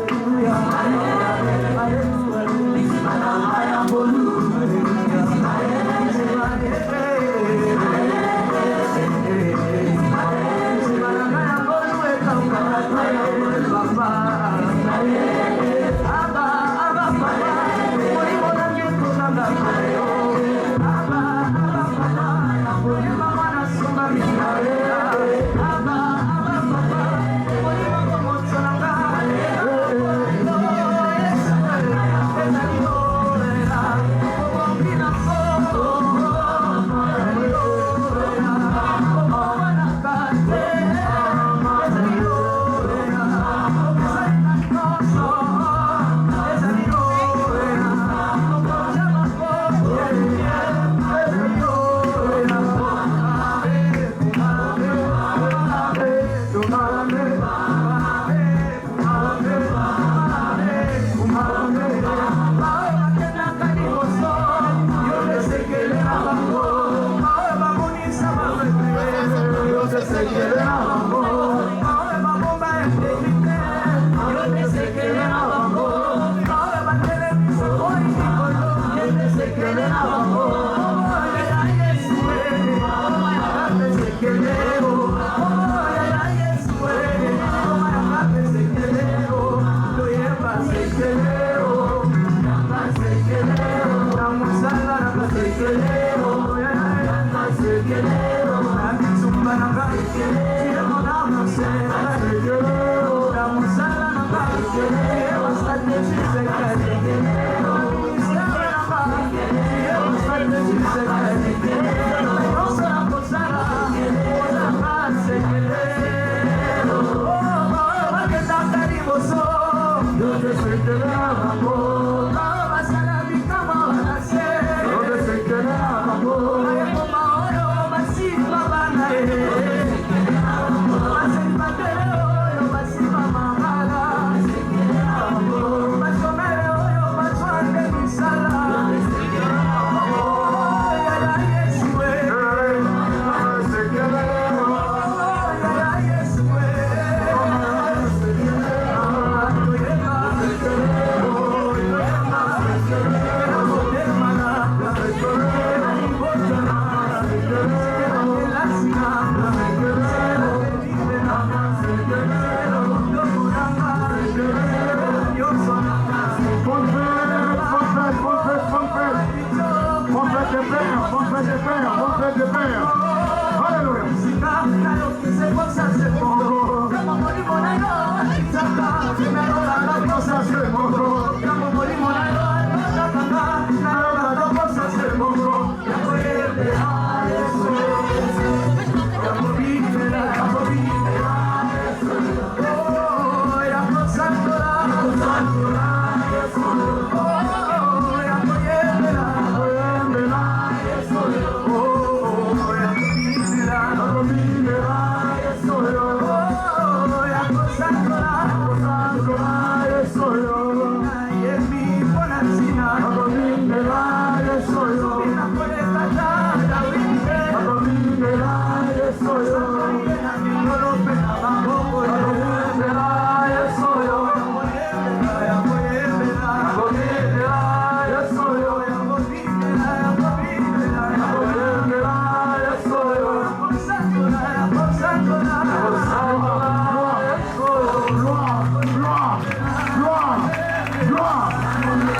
Alléluia.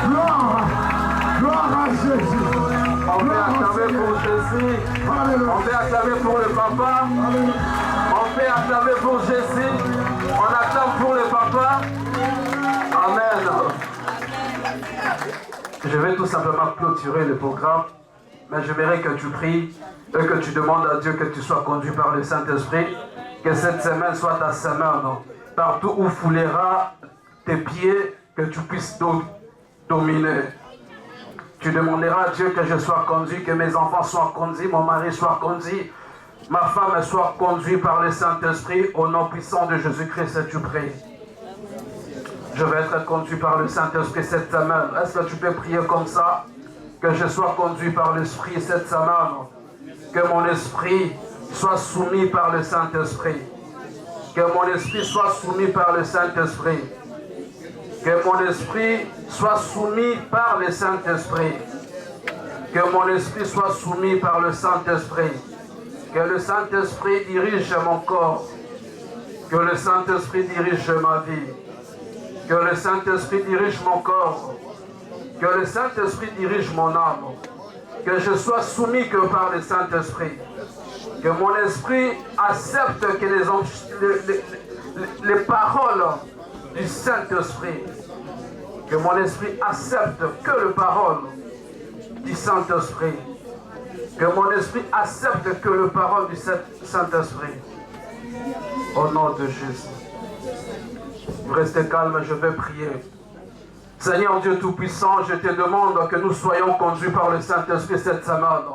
Gloire à Jésus. On peut acclamer pour Jésus. Alléluia. On peut acclamer pour le papa. On peut acclamer pour Jésus. On acclame pour le papa. Amen. Je vais tout simplement clôturer le programme. Mais j'aimerais que tu pries et que tu demandes à Dieu que tu sois conduit par le Saint-Esprit. Que cette semaine soit ta semaine. Partout où foulera tes pieds, que tu puisses dominer. Tu demanderas à Dieu que je sois conduit, que mes enfants soient conduits, mon mari soit conduit, ma femme soit conduite par le Saint-Esprit. Au nom puissant de Jésus-Christ, tu pries. Je vais être conduit par le Saint-Esprit cette semaine. Est-ce que tu peux prier comme ça? Que je sois conduit par l'Esprit cette semaine. Que mon esprit soit soumis par le Saint-Esprit. Que mon esprit soit soumis par le Saint-Esprit. Que mon esprit soit soumis par le Saint-Esprit. Que mon esprit soit soumis par le Saint-Esprit. Que le Saint-Esprit dirige mon corps. Que le Saint-Esprit dirige ma vie. Que le Saint-Esprit dirige mon corps. Que le Saint-Esprit dirige mon âme. Que je sois soumis que par le Saint-Esprit. Que mon esprit accepte que les paroles du Saint-Esprit. Que mon esprit accepte que les paroles du Saint-Esprit. Que mon esprit accepte que les paroles du Saint-Esprit. Au nom de Jésus. Restez calme, je vais prier. Seigneur Dieu Tout-Puissant, je te demande que nous soyons conduits par le Saint-Esprit cette semaine.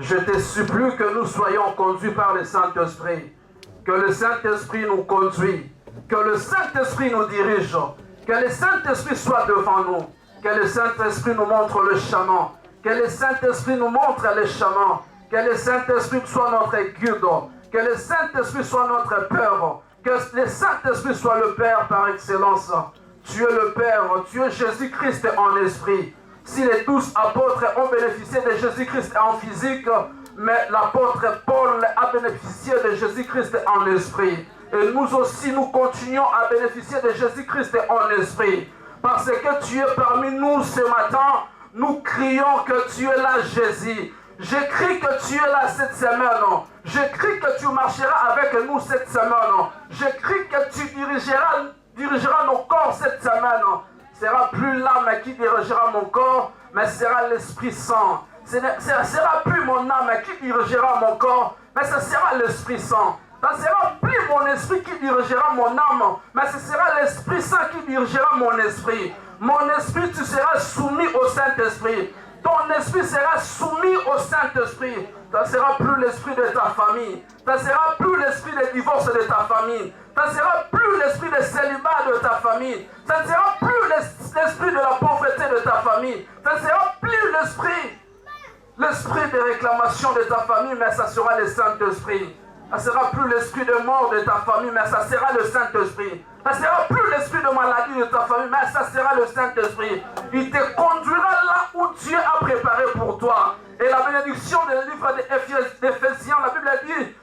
Je te supplie que nous soyons conduits par le Saint-Esprit. Que le Saint-Esprit nous conduise. Que le Saint-Esprit nous dirige. Que le Saint-Esprit soit devant nous. Que le Saint-Esprit nous montre le chemin. Que le Saint-Esprit nous montre le chemin. Que le Saint-Esprit soit notre guide. Que le Saint-Esprit soit notre Père. Que le Saint-Esprit soit le Père par excellence. Tu es le Père, tu es Jésus-Christ en esprit. Si les 12 apôtres ont bénéficié de Jésus-Christ en physique, mais l'apôtre Paul a bénéficié de Jésus-Christ en esprit. Et nous aussi, nous continuons à bénéficier de Jésus-Christ en esprit. Parce que tu es parmi nous ce matin, nous crions que tu es là, Jésus. Je crie que tu es là cette semaine. Je crie que tu marcheras avec nous cette semaine. Je crie que tu dirigeras nos corps cette semaine. Ce sera plus l'âme qui dirigera mon corps, mais ce sera l'Esprit Saint. Ce ne sera plus mon âme qui dirigera mon corps, mais ce sera l'Esprit Saint. Ce ne sera plus mon esprit qui dirigera mon âme, mais ce sera l'Esprit Saint qui dirigera mon esprit. Mon esprit, tu seras soumis au Saint-Esprit. Ton esprit sera soumis au Saint-Esprit. Ce ne sera plus l'esprit de ta famille. Ce ne sera plus l'esprit de divorce de ta famille. Ce ne sera plus l'esprit de célibat de ta famille. Ce ne sera plus l'esprit de la pauvreté de ta famille. Ce ne sera plus l'esprit de réclamation de ta famille, mais ça sera le Saint-Esprit. Ce ne sera plus l'esprit de mort de ta famille, mais ça sera le Saint-Esprit. Ce ne sera plus l'esprit de maladie de ta famille, mais ça sera le Saint-Esprit. Il te conduira là où Dieu a préparé pour toi. Et la bénédiction du livre d'Éphésiens, la Bible dit,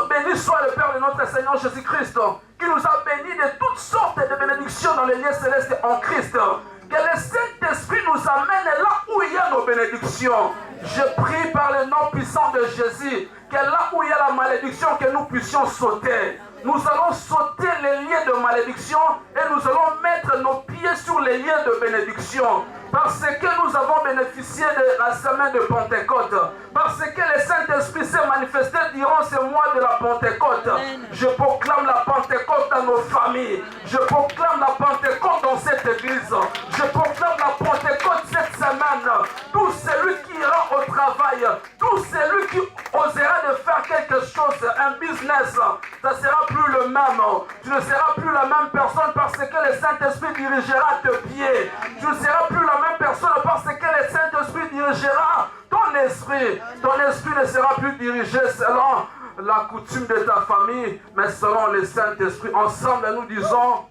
béni soit le Père de notre Seigneur Jésus-Christ, qui nous a bénis de toutes sortes de bénédictions dans les lieux célestes en Christ. Que le Saint-Esprit nous amène là où il y a nos bénédictions. Je prie par le nom puissant de Jésus, que là où il y a la malédiction, que nous puissions sauter. Nous allons sauter les liens de malédiction et nous allons mettre nos pieds sur les liens de bénédiction. Parce que nous avons bénéficié de la semaine de Pentecôte. Parce que le Saint-Esprit s'est manifesté durant ce mois de la Pentecôte. Je proclame la Pentecôte dans nos familles. Je proclame la Pentecôte dans cette église. Je proclame la Pentecôte cette semaine. Tout celui qui ira au travail, tout celui qui osera de faire quelque chose, un business, ça ne sera plus le même. Tu ne seras plus la même personne parce que le Saint-Esprit dirigera tes pieds. Tu ne seras plus la même personne parce que le Saint-Esprit dirigera ton esprit. Ton esprit ne sera plus dirigé selon la coutume de ta famille, mais selon le Saint-Esprit. Ensemble, nous disons,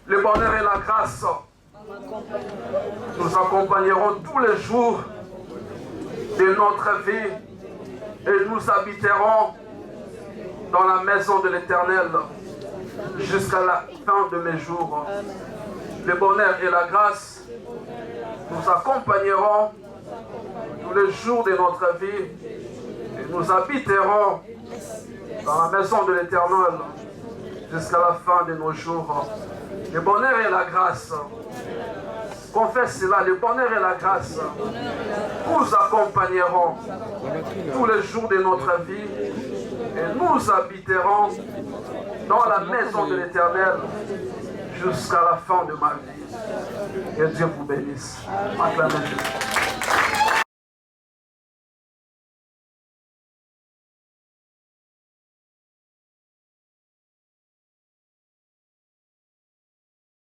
le bonheur et la grâce nous accompagneront tous les jours de notre vie et nous habiterons dans la maison de l'Éternel jusqu'à la fin de mes jours. le bonheur et la grâce nous accompagneront tous les jours de notre vie et nous habiterons dans la maison de l'Éternel jusqu'à la fin de nos jours. Le bonheur et la grâce, confesse cela, le bonheur et la grâce nous accompagneront tous les jours de notre vie et nous habiterons dans la maison de l'Éternel jusqu'à la fin de ma vie. Que Dieu vous bénisse. Acclamez Jésus.